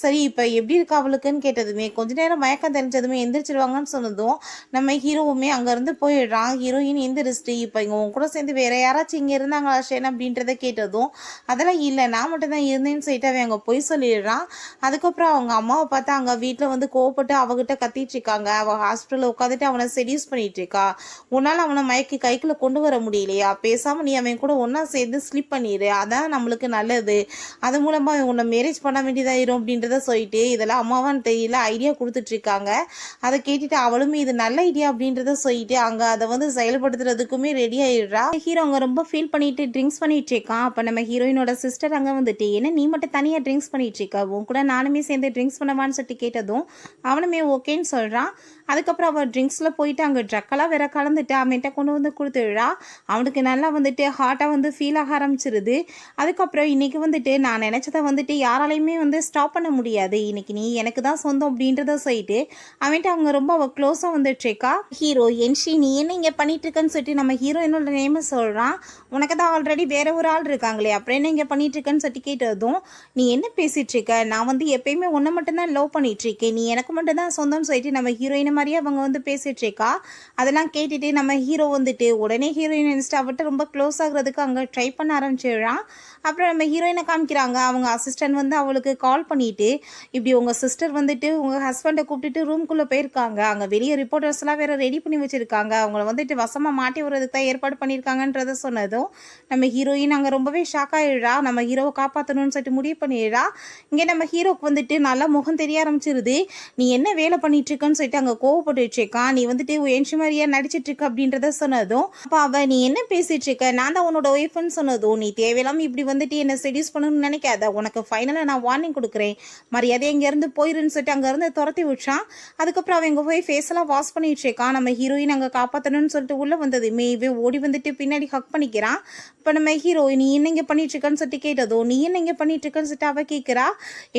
சரி இப்போ எப்படி இருக்கா அவளுக்குன்னு கேட்டதுமே கொஞ்ச நேரம் மயக்கம் தெரிஞ்சதுமே எந்திரிச்சிருவாங்கன்னு சொன்னதும் நம்ம ஹீரோவுமே அங்கேருந்து போயிடுறான். ஹீரோயின் எந்திரிச்சிட்டு இப்போ இங்கே உன் கூட சேர்ந்து வேற யாராச்சும் இங்கே இருந்தாங்களா ஸ்டென் அப்படின்றத கேட்டதும் அதெல்லாம் இல்லை, நான் மட்டும் தான் இருந்தேன்னு சொல்லிட்டு அவன் அங்கே போய் சொல்லிடுறான். அதுக்கப்புறம் அவங்க அம்மாவை பார்த்தா அங்கே வீட்டில் வந்து கோவப்பட்டு அவகிட்ட கத்திட்டு இருக்காங்க. அவள் ஹாஸ்பிட்டலில் உட்காந்துட்டு அவனை செடியூஸ் பண்ணிட்டு இருக்கா. உன்னால் அவனை மயக்கி கைக்குள்ள கொண்டு வர முடியலையா, பேசாமல் நீ அவன் கூட ஒன்றா சேர்ந்து ஸ்லிப் பண்ணிடு, அதான் நம்மளுக்கு நல்லது, அது மூலமாக உன்னை மேரேஜ் பண்ண வேண்டியதாயிரும் அப்படின்றத சொல்லிட்டு இதெல்லாம் அம்மாவான்னு தெரியல ஐடியா கொடுத்துட்ருக்காங்க. அதை கேட்டுட்டு அவளுமே இது நல்ல ஐடியா அப்படின்றத சொல்லிட்டு அங்கே அதை வந்து செயல்படுத்துறதுக்குமே ரெடி ஆயிடுறா. ஹீரோ அங்கே ரொம்ப ஃபீல் பண்ணிட்டு ட்ரிங்க்ஸ் பண்ணிட்டு இருக்கான். அப்போ நம்ம ஹீரோயினோட சிஸ்டர் அங்கே வந்துட்டு என்ன நீ மட்டும் தனியாக ட்ரிங்க்ஸ் பண்ணிட்டு இருக்க, உன் கூட நானுமே சேர்ந்து ட்ரிங்க்ஸ் பண்ணவான்னு சொல்லிட்டு கேட்டதும் அவனுமே ஓகேன்னு சொல்கிறான். அதுக்கப்புறம் அவன் ட்ரிங்க்ஸில் போயிட்டு அங்கே ட்ரக்கெல்லாம் வேற கலந்துட்டு அவன்கிட்ட கொண்டு வந்து கொடுத்துடுறா. அவனுக்கு நல்லா வந்துட்டு ஹார்ட்டாக வந்து ஃபீல் ஆக ஆரம்பிச்சிருது. அதுக்கப்புறம் இன்னைக்கு வந்துட்டு நான் நினச்சதை வந்துட்டு யாராலையுமே வந்து ஸ்டாப் பண்ண முடியாது, இன்னைக்கு நீ எனக்கு தான் சொந்தம் அப்படின்றத சொல்லிட்டு அவன்கிட்ட அவங்க ரொம்ப க்ளோஸாக வந்துட்டுருக்கா. ஹீரோ என்ஷி நீ என்ன இங்கே பண்ணிட்டு இருக்கன்னு சொல்லிட்டு நம்ம ஹீரோயினோட நேமை சொல்கிறான். உனக்கு தான் ஆல்ரெடி வேற ஒரு ஆள் இருக்காங்களே, அப்புறம் என்ன இங்கே பண்ணிட்டு இருக்கேன்னு சொல்லி கேட்டதும் நீ என்ன பேசிட்டு இருக்க, நான் வந்து எப்பயுமே உன்னை மட்டும்தான் லவ் பண்ணிட்டு இருக்கேன், நீ எனக்கு மட்டும் தான் சொந்தம்னு சொல்லிட்டு நம்ம ஹீரோயினை மாதிரியே அவங்க வந்து பேசிட்டு இருக்கா. அதெல்லாம் கேட்டுட்டு நம்ம ஹீரோ வந்துட்டு உடனே ஹீரோயின் இன்ஸ்டாவிட்டு ரொம்ப க்ளோஸ் ஆகுறதுக்கு அங்கே ட்ரை பண்ண ஆரம்பிச்சிடுறான். அப்புறம் நம்ம ஹீரோயினை காமிக்கிறாங்க. அவங்க அசிஸ்டன்ட் வந்து அவளுக்கு கால் பண்ணிட்டு இப்படி உங்கள் சிஸ்டர் வந்துட்டு உங்கள் ஹஸ்பண்டை கூப்பிட்டுட்டு ரூம்குள்ளே போயிருக்காங்க, அங்கே வெளியே ரிப்போர்ட்டர்ஸ்லாம் வேற ரெடி பண்ணி வச்சிருக்காங்க, அவங்கள வந்துட்டு வசமாக மாட்டி விடுறதுக்கு தான் ஏற்பாடு பண்ணியிருக்காங்கன்றத சொன்னதும் நம்ம ஹீரோயின் அங்கே ரொம்பவே ஷாக் ஆகிடுறா. நம்ம ஹீரோவை காப்பாற்றணும்னு சொல்லிட்டு முடிவு பண்ணிடுறா. இங்கே நம்ம ஹீரோக்கு வந்துட்டு நல்லா முகம் தெரிய ஆரம்பிச்சிருது. நீ என்ன வேலை பண்ணிட்டு இருக்கன்னு சொல்லிட்டு அங்கே கோவப்பட்டு இருக்கான். நீ வந்துட்டு என்ஷி மாதிரியா நடிச்சிட்டு இருக்க அப்படின்றத சொன்னதும் அப்போ அவள் நீ என்ன பேசிட்டு இருக்க, நான் தான் உன்னோட ஒய்ஃப்னு சொன்னதும் நீ தேவையில்லாமல் இப்படி வந்துட்டு என்னை செடியூஸ் பண்ணணும்னு நினைக்காத, உனக்கு ஃபைனலாக நான் வார்னிங் கொடுக்குறேன், மரியாதை இங்கேருந்து போயிருன்னு சொல்லிட்டு அங்கேருந்து துரத்தி விட்டான். அதுக்கப்புறம் அவன் இங்கே போய் ஃபேஸெல்லாம் வாஷ் பண்ணிட்டு இருக்கான். நம்ம ஹீரோயின் அங்கே காப்பாற்றணும்னு சொல்லிட்டு உள்ளே வந்ததுமே இவன் ஓடி வந்துட்டு பின்னாடி ஹக் பண்ணிக்கிறான். இப்போ நம்ம ஹீரோ நீ என்ன இங்கே பண்ணிட்டு இருக்கன்னு சொல்லிட்டு கேட்டதோ நீ என்ன இங்கே பண்ணிட்டு இருக்கன்னு சொல்லிட்டு அவள் கேட்குறா.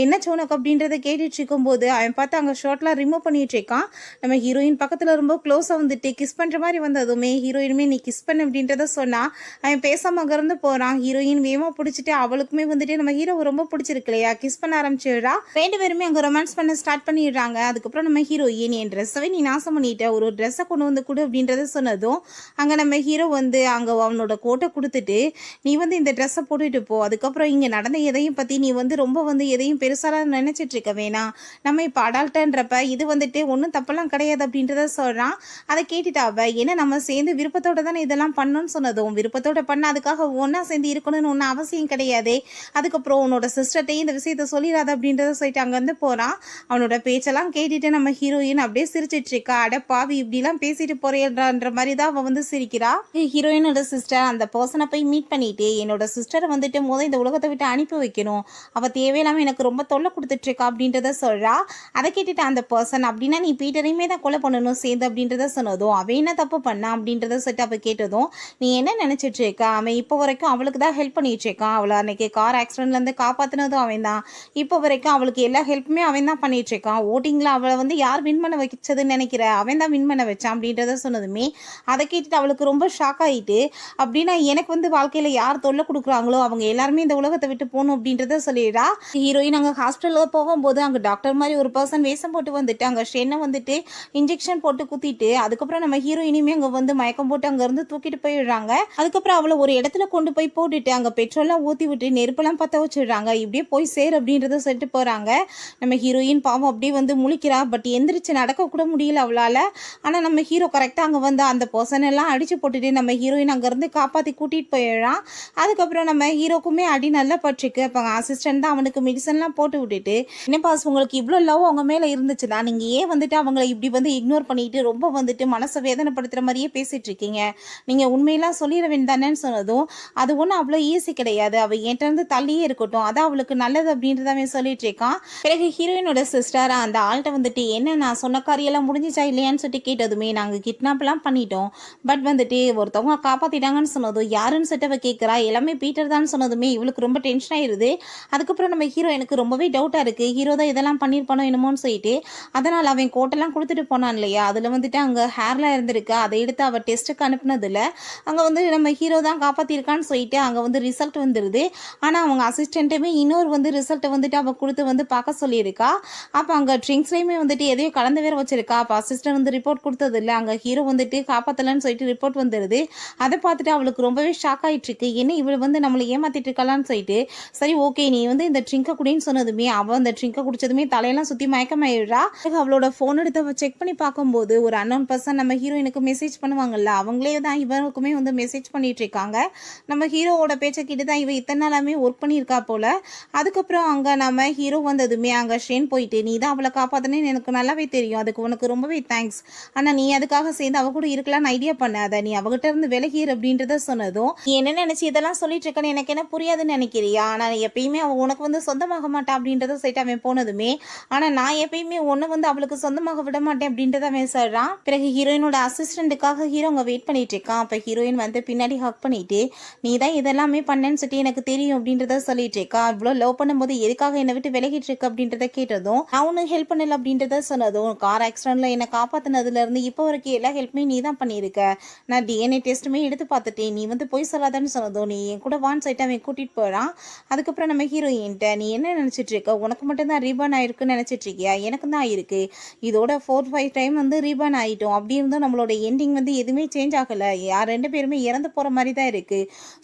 என்ன சோனக்கு அப்படின்றத கேட்டுட்டு இருக்கும்போது அவன் பார்த்து அங்கே ஷார்ட்லாம் ரிமூவ் பண்ணிட்டு இருக்கான். நம்ம ஹீரோயின் பக்கத்தில் ரொம்ப க்ளோஸாக வந்துட்டு கிஸ் பண்ணுற மாதிரி வந்ததுமே ஹீரோயினுமே நீ கிஸ் பண்ணு அப்படின்றத சொன்னா அவன் பேசாமல் அங்கேருந்து போகிறான். ஹீரோயின் வேகமாக பிடிச்சிட்டு அவளுக்குமே வந்துட்டு நம்ம ஹீரோ ரொம்ப பிடிச்சிருக்கு இல்லையா, கிஸ் பண்ண ஆரம்பிச்சிடுறா. 2 பேருமே அங்கே ரொமான்ஸ் பண்ண ஸ்டார்ட் பண்ணிடுறாங்க. அதுக்கப்புறம் நம்ம ஹீரோயின் என் ட்ரெஸ்ஸவே நீ நாசம் பண்ணிட்ட, ஒரு ட்ரெஸ்ஸை கொண்டு வந்து கொடு அப்படின்றத சொன்னதும் அங்கே நம்ம ஹீரோ வந்து அங்கே அவனோட கோட்டை கொடுத்துட்டு நீ வந்து இந்த ட்ரெஸ்ஸை போட்டுட்டு போ, அதுக்கப்புறம் இங்கே நடந்த எதையும் பற்றி நீ வந்து ரொம்ப வந்து எதையும் பெருசாலாம் நினச்சிட்டு இருக்க வேணாம், நம்ம இப்போ அடால்ட்டுன்றப்ப இது வந்துட்டு ஒன்றும் தப்பெல்லாம் கிடையாது அப்படின்றத சொல்கிறான். அதை கேட்டுட்டா அவ ஏன்னா நம்ம சேர்ந்து விருப்பத்தோட தானே இதெல்லாம் பண்ணணும்னு சொன்னதும் விருப்பத்தோட பண்ண அதுக்காக ஒன்றா சேர்ந்து இருக்கணும்னு ஒன்றும் அவசியம் கிடையாது, அதுக்கப்புறம் உன்னோட சிஸ்டர்ட்டையும் இந்த விஷயத்த சொல்லிடாத அப்படின்றத சொல்லிட்டு அங்கேருந்து போகிறான். அவனோட பேச்செல்லாம் கேட்டுட்டு நம்ம ஹீரோயின் அப்படியே சிரிச்சிட்டு இருக்கா. அட பாவி இப்படிலாம் பேசிட்டு போறேன்ற மாதிரி தான் அவள் வந்து சிரிக்கிறா. ஹீரோயினோட சிஸ்டர் அந்த பர்சனை போய் மீட் பண்ணிட்டு என்னோட சிஸ்டரை வந்துட்டு இந்த உலகத்தை விட்டு அனுப்பி வைக்கணும், அவள் தேவையில்லாமல் எனக்கு ரொம்ப தொல்லை கொடுத்துட்டு இருக்கா அப்படின்றத சொல்கிறா. அதை கேட்டுட்டு அந்த பர்சன் அப்படின்னா நீ பீட்டரையுமே தான் கொலை பண்ணணும் சேர்ந்து அப்படின்றத சொன்னதும் அவன் என்ன தப்பு பண்ணா அப்படின்றத சொல்லிட்டு அவள் கேட்டதும் நீ என்ன நினச்சிட்டு இருக்க, அவன் இப்போ வரைக்கும் அவளுக்கு தான் ஹெல்ப் பண்ணிட்டு இருக்கான், அவளை அன்னைக்கு கார் ஆக்சிடென்ட்லேருந்து காப்பாற்றினதும் அவன் தான், இப்போ வரைக்கும் அவளுக்கு எல்லா ஹெல்ப்புமே அவன் தான் பண்ணிட்டு இருக்கான், ஓட்டிங்கில் அவளை வந்து யார் வின் பண்ண வச்சதுன்னு நினைக்கிற, அவன் தான் வின் பண்ண வச்சான் அப்படின்றத சொன்னதுமே அதை கேட்டுட்டு அவளுக்கு ரொம்ப ஷாக் ஆகிட்டு அப்படின்னா எனக்கு வந்து வாழ்க்கையில் யார் தொல்லை கொடுக்குறாங்களோ அவங்க எல்லாருமே இந்த உலகத்தை விட்டு போகணும் அப்படின்றத சொல்லிடுறா. ஹீரோயின் அங்கே ஹாஸ்பிட்டலில் போகும்போது அங்கே டாக்டர் மாதிரி ஒரு பர்சன் வேஷம் போட்டு வந்துட்டு அங்கே ஷென்னை வந்துட்டு இன்ஜெக்ஷன் போட்டு குத்திட்டு அதுக்கப்புறம் நம்ம ஹீரோயினுமே அங்கே வந்து மயக்கம் போட்டு அங்கேருந்து தூக்கிட்டு போயிடுறாங்க. அதுக்கப்புறம் அவளை ஒரு இடத்துல கொண்டு போய் போட்டுட்டு அங்கே பெட்ரோல்லாம் ஊற்றி விட்டு நெருப்பெல்லாம் பற்ற வச்சிடுறாங்க. இப்படியே போய் சேர் அப்படின்றத சொல்லிட்டு போகிறாங்க. நம்ம ஹீரோயின் பாவம் அப்படியே வந்து முழிக்கிறா. பட் எந்திரிச்சு நடக்க கூட முடியல அவளால். ஆனால் நம்ம ஹீரோ கரெக்டாக அங்கே வந்து அந்த பர்சன் எல்லாம் அடிச்சு போட்டுட்டு நம்ம ஹீரோயின் அங்கேருந்து காப்பாற்றி கூட்டிகிட்டு போயிடுறான். அதுக்கப்புறம் நம்ம ஹீரோக்குமே அடி நல்லா பற்றி இருக்கு. அப்போ அசிஸ்டன்ட் தான் அவனுக்கு மெடிசன்லாம் போட்டு விட்டுட்டு, என்ன பாஸ் உங்களுக்கு இவ்வளோ லவ் அவங்க மேலே இருந்துச்சுன்னா நீங்கள் ஏன் வந்துட்டு அவங்கள இப்படி வந்து இக்னோர் பண்ணிட்டு ரொம்ப வந்துட்டு மனசை வேதனைப்படுத்துகிற மாதிரியே பேசிட்டு இருக்கீங்க, நீங்கள் உண்மையெல்லாம் சொல்லிட வேண்டானேன்னு சொன்னதும், அது ஒன்றும் அவ்வளோ ஈஸி கிடையாது, அவள் என்கிட்ட இருந்து தள்ளியே இருக்கட்டும், அதான் அவளுக்கு நல்லது அப்படின்றத அவன் சொல்லிட்டு இருக்கான். பிறகு ஹீரோயினோட சிஸ்டர் அந்த ஆள்கிட்ட வந்துட்டு என்ன நான் சொன்ன காரியெல்லாம் முடிஞ்சிச்சா இல்லையான்னு சொல்லிட்டு கேட்டதுமே, நாங்கள் கிட்னாப்லாம் பண்ணிட்டோம், பட் வந்துட்டு ஒருத்தவங்க காப்பாற்றிட்டாங்கன்னு சொன்னதும் யாருன்னு சொல்லிட்டு அவள் கேட்குறா. எல்லாமே பீட்டர் தான் சொன்னதுமே இவளுக்கு ரொம்ப டென்ஷன் ஆயிடுது. அதுக்கப்புறம் நம்ம ஹீரோ எனக்கு ரொம்பவே டவுட்டாக இருக்குது, ஹீரோ தான் இதெல்லாம் பண்ணியிருப்பானோ என்னமோன்னு சொல்லிட்டு, அதனால் அவன் கோட்டெல்லாம் கொடுத்துட்டு போனான் இல்லையா, அதில் வந்துட்டு அங்கே ஹேர்லாம் இருந்திருக்கு, அதை எடுத்து அவள் டெஸ்ட்டுக்கு அனுப்புனதில் அங்கே வந்து நம்ம ஹீரோ தான் காப்பாற்றிருக்கான்னு சொல்லிட்டு அங்கே வந்து ரிசல்ட் வந்துடுது. ஆனால் அவங்க அசிஸ்டண்ட்டுமே இன்னொரு வந்து ரிசல்ட்டை வந்துட்டு அவள் கொடுத்து வந்து பார்க்க சொல்லியிருக்கா. அப்போ அங்கே ட்ரிங்க்ஸ்லேயுமே வந்துட்டு எதையோ கலந்து வேற வச்சிருக்கா. அப்போ அசிஸ்டன்ட் வந்து ரிப்போர்ட் கொடுத்தது இல்லை, அங்கே ஹீரோ வந்துட்டு காப்பாற்றலன்னு சொல்லிட்டு ரிப்போர்ட் வந்துடுது. அதை பார்த்துட்டு அவளுக்கு ரொம்பவே ஷாக் ஆகிட்டு இருக்கு, என்ன இவள் வந்து நம்மளை ஏமாத்திட்டு இருக்கலான்னு சொல்லிட்டு, சரி ஓகே நீ வந்து இந்த ட்ரிங்கை குடின்னு சொன்னதுமே அவள் அந்த ட்ரிங்கை குடிச்சதுமே தலையெல்லாம் சுற்றி மயக்கமாயிடுறா. அவளோட ஃபோன் எடுத்து அவள் செக் பண்ணி பார்க்கும்போது ஒரு அன்னோன் பர்சன் நம்ம ஹீரோயினுக்கு மெசேஜ் பண்ணுவாங்கல்ல, அவங்களே தான் இவனுக்குமே வந்து மெசேஜ் பண்ணிட்டு இருக்காங்க. நம்ம ஹீரோவோட பேச்சை கேட்டு தான் இவ இத்தனை நாளாமே ஒர்க் பண்ணியிருக்கா போல. அதுக்கப்புறம் அங்கே நம்ம ஹீரோ வந்ததுமே அங்கே ஷேன் போயிட்டு நீ தான் அவளை காப்பாற்றினேன்னு எனக்கு நல்லாவே தெரியும், அதுக்கு உனக்கு ரொம்பவே தேங்க்ஸ், ஆனால் நீ அதுக்காக சேர்ந்து அவ கூட இருக்கலான்னு ஐடியா பண்ணாத, நீ அவகிட்ட இருந்து விலகிர் அப்படின்றத சொன்னதும், நீ என்ன நினச்சி இதெல்லாம் சொல்லிட்டு இருக்கேன்னு எனக்கு என்ன புரியாதுன்னு நினைக்கிறியா, ஆனால் எப்பயுமே அவள் உனக்கு வந்து சொந்தமாக மாட்டா அப்படின்றத சைட்டு அவன் போனதுமே, ஆனால் நான் எப்பயுமே ஒன்று வந்து அவளுக்கு சொந்தமாக விட மாட்டேன் அப்படின்றத அவன் சொல்கிறான். பிறகு ஹீரோயினோட அசிஸ்டண்ட்டுக்காக ஹீரோ அங்கே வெயிட் பண்ணிட்டு இருக்கான். அப்போ ஹீரோயின் வந்து பின்னாடி ஹக் பண்ணிட்டு நீ தான் இதெல்லாமே பண்ணேன்னு சொல்லிட்டு எனக்கு தெரியும் அப்படின்றத சொல்லிட்டு இருக்கா. இவ்வளோ லவ் பண்ணும்போது எதுக்காக என்னை விட்டு விலகிட்டு இருக்கு அப்படின்றத கேட்டதும், நான் ஒன்றும் ஹெல்ப் பண்ணல அப்படின்றத சொன்னதும், கார் ஆக்சிடென்ட்ல என்னை காப்பாற்றினதுல இருந்து இப்போ வரைக்கும் எல்லா ஹெல்ப்புமே நீ தான் பண்ணியிருக்க, நான் டிஎன்ஏ டெஸ்ட்டுமே எடுத்து பார்த்துட்டேன், நீ வந்து போய் சொல்லாதான்னு சொன்னதும், நீ என் கூட வான்னு சொல்லிட்டு அவன் கூட்டிட்டு போறான். அதுக்கப்புறம் நம்ம ஹீரோயின்ட்ட நீ என்ன நினைச்சிட்டு இருக்க, உனக்கு மட்டும் தான் ரீபர்ன் ஆயிருக்குன்னு நினைச்சிட்டு இருக்கியா, எனக்கு தான் ஆயிருக்கு, இதோட 4-5 டைம் வந்து ரீபர்ன் ஆயிட்டோம், அப்படி இருந்தும் நம்மளோட எண்டிங் வந்து எதுவுமே சேஞ்ச் ஆகலை, யார் 2 பேருமே இறந்து போற மாதிரி தான் இருக்கு,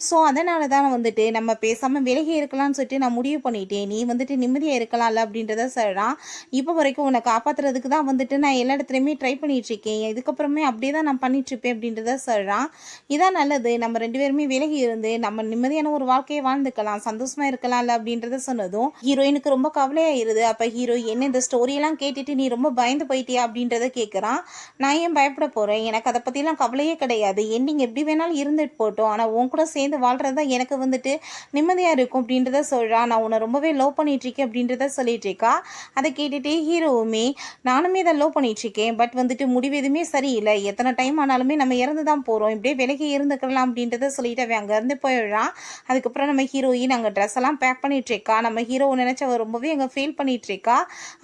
ஸோ அதனால தான் வந்துட்டு நம்ம பேசாம விலகி இருக்கலாம்னு சொல்லிட்டு நான் முடிவு பண்ணிட்டேன், நீ வந்துட்டு நிம்மதியா இருக்கலாம்ல அப்படின்றத சொல்றான். இப்போ வரைக்கும் உன்னை காப்பாத்துறதுக்கு தான் வந்துட்டு நான் எல்லா இடத்துலையுமே ட்ரை பண்ணிட்டு இருக்கேன், இதுக்கப்புறமே அப்படியே தான் நான் பண்ணிட்டு இருப்பேன் அப்படின்றத சொல்றான். இதான் நல்லது, நம்ம 2 பேருமே விலகி இருந்து நம்ம நிம்மதியான ஒரு வாழ்க்கையை வாழ்ந்துக்கலாம், சந்தோஷமா இருக்கலாம்ல அப்படின்றத சொன்னதும் ஹீரோயினுக்கு ரொம்ப கவலையாயிருது. அப்ப ஹீரோ என்ன இந்த ஸ்டோரியெல்லாம் கேட்டுட்டு நீ ரொம்ப பயந்து போயிட்டியா அப்படின்றத கேட்குறான். நான் ஏன் பயப்பட போறேன், எனக்கு அதை பற்றிலாம் கவலையே கிடையாது, எண்டிங் எப்படி வேணாலும் இருந்துட்டு போட்டோம், ஆனால் உன் கூட சேர்ந்து வாழ்றது தான் எனக்கு வந்துட்டு நிம்மதியாக இருக்கும் அப்படின்றத சொல்கிறான். நான் உன்னை ரொம்பவே லவ் பண்ணிட்டு இருக்கேன் அப்படின்றத சொல்லிட்டு இருக்கா. அதை கேட்டுட்டு ஹீரோவுமே நானுமே அதை லவ் பண்ணிட்டு இருக்கேன், பட் வந்துட்டு முடிவு எதுவுமே சரியில்லை, எத்தனை டைம் ஆனாலுமே நம்ம இறந்து தான் போகிறோம், இப்படியே விலகி இருந்துக்கலாம் அப்படின்றத சொல்லிட்டு அவன் அங்கேருந்து போயிடுறான். அதுக்கப்புறம் நம்ம ஹீரோயின் அங்கே ட்ரெஸ் எல்லாம் பேக் பண்ணிட்டு இருக்கா. நம்ம ஹீரோவை நினைச்சு அவ ரொம்பவே அங்கே ஃபீல் பண்ணிட்டு இருக்கா.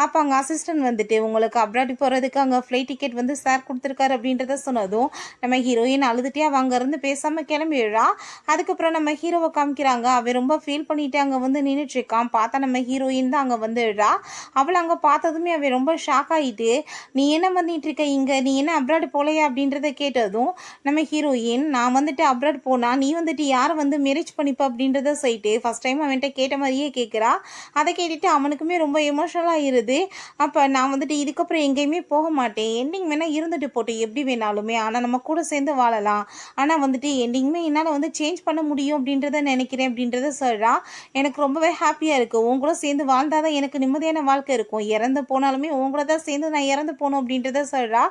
அப்போ அங்கே அசிஸ்டன்ட் வந்துட்டு உங்களுக்கு அப்ராட் போகிறதுக்கு அங்கே ஃப்ளைட் டிக்கெட் வந்து சார் கொடுத்துருக்காரு அப்படின்றத சொன்னதும் நம்ம ஹீரோயின் அழுதுட்டே அவ அங்கேருந்து பேசாமல் கிளம்பிடுறா. அதுக்கப்புறம் நம்ம ஹீரோவை காமிக்கிறாங்க, அவன் ரொம்ப ஃபீல் பண்ணிட்டு அங்கே வந்து நின்றுட்டு இருக்கான். பார்த்தா நம்ம ஹீரோயின் தான் அங்கே வந்துடுறா. அவளை அங்கே பார்த்ததுமே அவன் ரொம்ப ஷாக் ஆகிட்டு நீ என்ன பண்ணிட்டு இருக்க இங்கே, நீ என்ன அப்ராட் போலையா அப்படின்றத கேட்டதும் நம்ம ஹீரோயின் நான் வந்துட்டு அப்ராட் போனா நீ வந்துட்டு யாரை வந்து மேரேஜ் பண்ணிப்ப அப்படின்றத சொல்லிட்டு ஃபர்ஸ்ட் டைம் அவன்கிட்ட கேட்ட மாதிரியே கேட்குறா. அதை கேட்டுட்டு அவனுக்குமே ரொம்ப எமோஷனலாக ஆயிருது. அப்போ நான் வந்துட்டு இதுக்கப்புறம் எங்கேயுமே போக மாட்டேன், எண்டிங் வேணால் இருந்துட்டு போட்டேன் எப்படி வேணாலுமே, ஆனால் நம்ம கூட சேர்ந்து வாழலாம், ஆனால் வந்துட்டு எண்டிங்குமே என்னால் வந்து சேஞ்ச் பண்ண முடியும் அப்படின்றத நினைக்கிறேன் அப்படின்றத சொல்கிறா. எனக்கு ரொம்பவே ஹாப்பியாக இருக்குது, உன் கூட சேர்ந்து வாழ்ந்தாதான் எனக்கு நிம்மதியான வாழ்க்கை இருக்கும், இறந்து போனாலுமே உன் கூட தான் சேர்ந்து நான் இறந்து போகணும் அப்படின்றத சொல்கிறா.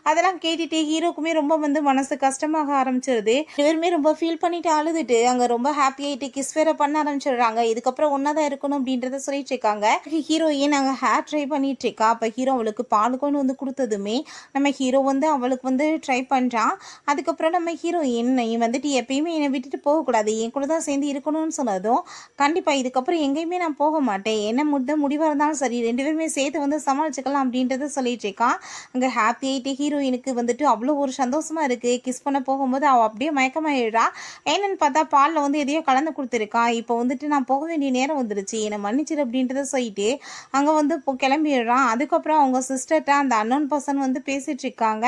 அதெல்லாம் கேட்டுட்டு ஹீரோக்குமே ரொம்ப வந்து மனசு கஷ்டமாக ஆரம்பிச்சிருது. இவருமே ரொம்ப ஃபீல் பண்ணிட்டு அழுதுட்டு அங்கே ரொம்ப ஹாப்பி ஆகிட்டு கிஸ் வேற பண்ண ஆரம்பிச்சிடுறாங்க. இதுக்கப்புறம் ஒன்றா தான் இருக்கணும் அப்படின்றத சொல்லிட்டு இருக்காங்க. ஹீரோயின் அங்கே ஹேர் ட்ரை பண்ணிட்டு இருக்கா. அப்போ ஹீரோ அவளுக்கு பால் கொண்டு வந்து கொடுத்ததுமே நம்ம ஹீரோ வந்து அவளுக்கு வந்து ட்ரை பண்ணுறான். அதுக்கப்புறம் நம்ம ஹீரோயின் நீ வந்துட்டு எப்பயுமே என்னை விட்டுட்டு போகக்கூடாது, என் கூட தான் சேர்ந்து இருக்கணும்னு சொன்னதும் கண்டிப்பாக இதுக்கப்புறம் எங்கேயுமே நான் போக மாட்டேன், என்ன முடிவாக இருந்தாலும் சரி 2 பேருமே சேர்த்து வந்து சமாளிச்சுக்கலாம் அப்படின்றத சொல்லிட்டு இருக்கான். அங்கே ஹாப்பி ஆகிட்டு ஹீரோயினுக்கு வந்துட்டு அவ்வளோ ஒரு சந்தோஷமா இருக்கு. கிஸ் பண்ண போகும்போது அவள் அப்படியே மயக்கமாயிடுறா. என்னன்னு பார்த்தா பாலில் வந்து எதையோ கலந்து கொடுத்துருக்கான். இப்போ வந்துட்டு நான் போக வேண்டிய நேரம் வந்துருச்சு, என்னை மன்னிச்சிரு அப்படின்றத சொல்லிட்டு அங்கே வந்து இப்போ கிளம்பிடுறான். அதுக்கப்புறம் அவங்க சிஸ்டர்கிட்ட அந்த அன்னோன் பர்சன் வந்து பேசிட்டு இருக்காங்க,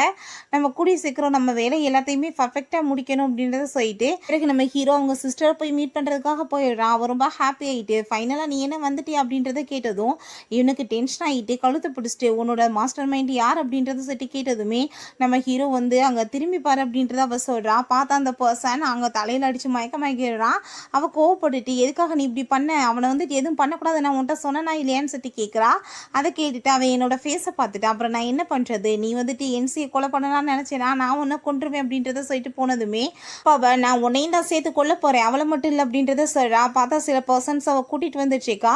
நம்ம கூடிய சீக்கிரம் நம்ம வேலை எல்லாத்தையுமே பர்ஃபெக்டாக முடிக்கணும் அப்படின்றத சொல்லிட்டு பிறகு நம்ம ஹீரோ அவங்க சிஸ்டரை போய் மீட் பண்ணுறதுக்காக போயிடுறான். அவன் ரொம்ப ஹாப்பி ஆகிட்டு ஃபைனலாக நீ என்ன வந்துட்டியா அப்படின்றத கேட்டதும் இவனுக்கு டென்ஷன் ஆகிட்டு கழுத்தை பிடிச்சிட்டு உன்னோட மாஸ்டர் மைண்ட் யார் அப்படின்றத சொல்லிட்டு கேட்டதுமே நம்ம ஹீரோ வந்து அங்கே திரும்பி பாரு அப்படின்றத அவ சொல்கிறா. பார்த்தா அந்த பர்சன் அங்கே தலையில் அடித்து மயக்கமாக்கிடுறான். அவள் கோவப்பட்டுட்டு எதுக்கு எதுக்காக நீ இப்படி பண்ண, அவனை வந்துட்டு எதுவும் பண்ணக்கூடாது நான் உன்கிட்ட சொன்னா இல்லையான்னு சொல்லிட்டு கேட்குறா. அதை கேட்டுட்டு அவன் என்னோட ஃபேஸை பார்த்துட்டு அப்புறம் நான் என்ன பண்ணுறது, நீ வந்துட்டு என்சியை கொலை பண்ணலான்னு நினச்சேனா, நான் உன்னை கொன்றுவேன் அப்படின்றத சொல்லிட்டு போனதுமே அவ நான் உன்னையும் தான் சேர்த்து கொல்ல போகிறேன், அவளை மட்டும் இல்லை அப்படின்றத சொல்கிறா. பார்த்தா சில பர்சன்ஸ் அவள் கூட்டிகிட்டு வந்துச்சுக்கா.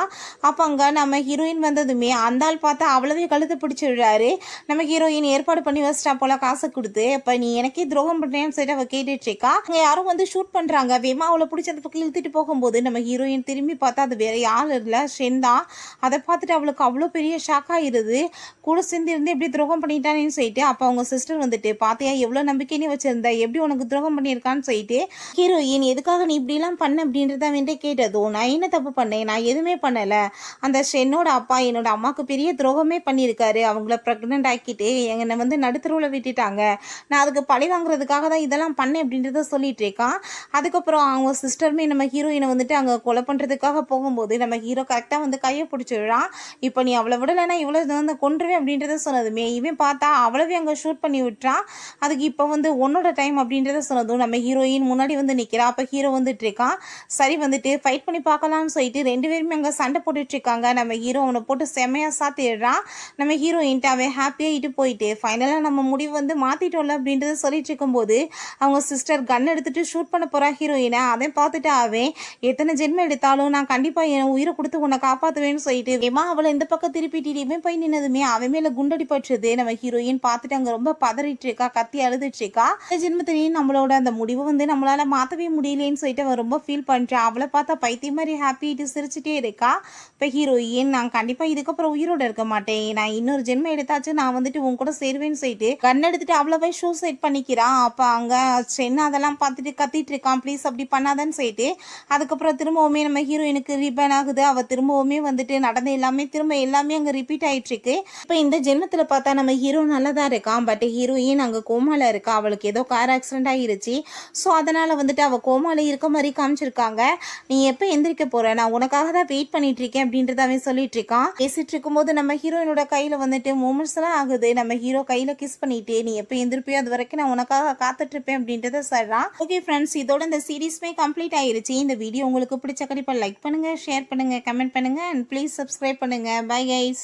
அப்போ அங்கே நம்ம ஹீரோயின் வந்ததுமே அந்த ஆள் பார்த்தா அவ்வளவே கழுத்து பிடிச்சி விடுறாரு. நம்ம ஹீரோயின் ஏற்பாடு பண்ணி வச்சிட்டா போல காசை கொடுத்து. இப்போ நீ எனக்கே துரோகம் பண்ணுறேன்னு சொல்லிட்டு அவள் கேட்டுச்சுக்கா. அங்கே யாரும் வந்து ஷூட் பண்ணுறாங்க. வேமா அவளை பிடிச்ச அந்த பக்கம் இழுத்துட்டு போகும்போது நம்ம ஹீரோயின் திரும்பி பார்த்தா அது வேற யாரும் இல்லை, ஷென் தான். அதை பார்த்துட்டு அவளுக்கு அவ்வளோ பெரிய ஷாக் ஆகிடுது. கூட சேர்ந்து இருந்து எப்படி துரோகம் பண்ணிட்டானேன்னு சொல்லிட்டு அப்போ அவங்க சிஸ்டர் வந்துட்டு பார்த்தியா எவ்வளோ நம்பிக்கைன்னு வச்சிருந்த, எப்படி உனக்கு துரோகம் பண்ணியிருக்கான்னு சொல்லிட்டு ஹீரோயின் எதுக்காக நீ இப்படிலாம் பண்ண அப்படின்றத அவன்கிட்ட கேட்டதோ, நான் என்ன தப்பு பண்ணேன், நான் எதுவுமே பண்ணலை, அந்த ஷென்னோட அப்பா என்னோட அம்மாவுக்கு பெரிய துரோகமே பண்ணியிருக்காரு, அவங்கள ப்ரெக்னென்ட் ஆக்கிட்டு என்னை வந்து நடுத்தருவில் விட்டுட்டாங்க, நான் அதுக்கு பழி வாங்குறதுக்காக தான் இதெல்லாம் பண்ணேன் அப்படின்றத சொல்லிட்டு இருக்கான். அதுக்கப்புறம் அவங்க சிஸ்டருமே நம்ம ஹீரோயினை வந்துட்டு அங்கே கொலை பண்ணுறதுக்காக போகும்போது நம்ம ஹீரோ கரெக்டாக வந்து கையை பிடிச்சிடுறான். இப்போ நீ அவளை விடலைன்னா இவ்வளோ வந்து கொன்றுவேன் அப்படின்றத சொன்னதுமே இவன் பார்த்தா அவ்வளவே அங்கே ஷூட் பண்ணி விட்டுறான். அதுக்கு இப்போ வந்து உன்னோட டைம் அப்படின்றத சொன்னதும் நம்ம ஹீரோயின் முன்னாடி வந்து நிற்கிறா. அப்போ ஹீரோ வந்துட்டு இருக்கான். சரி வந்துட்டு ஃபைட் பண்ணி பார்க்கலாம்னு சொல்லிட்டு ரெண்டு பேருமே அங்கே சண்டை போட்டுட்டு இருக்காங்க. நம்ம ஹீரோ அவனை போட்டு செம்மையாக சாத்திடுறான். நம்ம ஹீரோயின்ட்டு அவன் ஹாப்பியாகிட்டு போயிட்டு ஃபைனலாக நம்ம முடிவு வந்து மாற்றிட்டோம்ல அப்படின்றத சொல்லிட்டு இருக்கும்போது அவங்க சிஸ்டர் கன் எடுத்துட்டு ஷூட் பண்ண போகிறா ஹீரோயினை. அதை பார்த்துட்டு அவன் எத்தனை ஜென்மம் எடுத்தாலும் நான் கண்டிப்பாக என் உயிரை கொடுத்து உன்னை காப்பாற்றுவேன்னு சொல்லிட்டு ஏமா அவளை இந்த பக்கம் திருப்பிட்டு போய் நின்னதுமே அவன் மேலே குண்டடி பட்டுறது. நம்ம ஹீரோயின் பார்த்துட்டு அங்கே ரொம்ப பதறிட்டு இருக்கா, கத்தி அழுதுட்டு இருக்கா. ஜென்மத்திலேயும் நம்மளோட அந்த முடிவை வந்து நம்மளால மாற்றவே முடியலேன்னு சொல்லிட்டு அவன் ரொம்ப ஃபீல் பண்ணுறான். அவளை பார்த்தா பைத்தியம் மாதிரி ஹாப்பிட்டு சிரிச்சுட்டே இருக்கா. இப்போ ஹீரோயின் நான் கண்டிப்பாக இதுக்கப்புறம் உயிரோட இருக்க மாட்டேன், நான் இன்னொரு ஜென்மம் எடுத்தாச்சு நான் வந்துட்டு உன் கூட சேருவேன்னு சொல்லிட்டு கன் எடுத்துட்டு அவ்வளோ போய் ஷூ செட் பண்ணிக்கிறான். அப்போ அங்கே சென்னை அதெல்லாம் பார்த்துட்டு கத்திட்டு இருக்கான், ப்ளீஸ் அப்படி பண்ணாதான்னு சொல்லிட்டு. அதுக்கப்புறம் திரும்பவுமே நம்ம ஹீரோயினுக்கு ரிபன் ஆகுது. அவள் திரும்பவுமே வந்துட்டு நடந்த எல்லாமே திரும்ப எல்லாமே அங்கே ரிப்பீட் ஆகிட்டு இருக்கு. இப்போ இந்த ஜென்மத்தில் பார்த்தா நம்ம ஹீரோ நல்லா தான் இருக்கான், பட் ஹீரோயின் அங்கே கோமால இருக்கா. அவளுக்கு ஏதோ கார் ஆக்சிடென்ட் ஆகிருச்சு. ஸோ அதனால் வந்துட்டு அவள் கோமால இருக்க மாதிரி காமிச்சிருக்காங்க. நீ எப்போ எந்திரிக்க போற, நான் உனக்காக தான் வெயிட் பண்ணிட்டு இருக்கேன் அப்படின்றத அவன் சொல்லிட்டு இருக்கான். பேசிட்டு இருக்கும்போது நம்ம ஹீரோயினோட கையில் வந்துட்டு மூமெண்ட்ஸ் எல்லாம் ஆகுது. நம்ம ஹீரோ கையில் கிஸ் பண்ணிட்டு நீ எப்போ எந்திரிப்பியோ அது வரைக்கும் நான் உனக்காக காத்துட்டு இருப்பேன் அப்படின்றத சொல்றான். ஓகே ஃப்ரெண்ட்ஸ், இதோட இந்த சீரீஸ்மே கம்ப்ளீட் ஆயிருச்சு. இந்த வீடியோ உங்களுக்கு பிடிச்ச கண்டிப்பாக லைக் பண்ணுங்க, ஷேர் பண்ணுங்க, கமெண்ட் பண்ணுங்க அண்ட் ப்ளீஸ் சப்ஸ்கிரைப் பண்ணுங்க. Bye guys.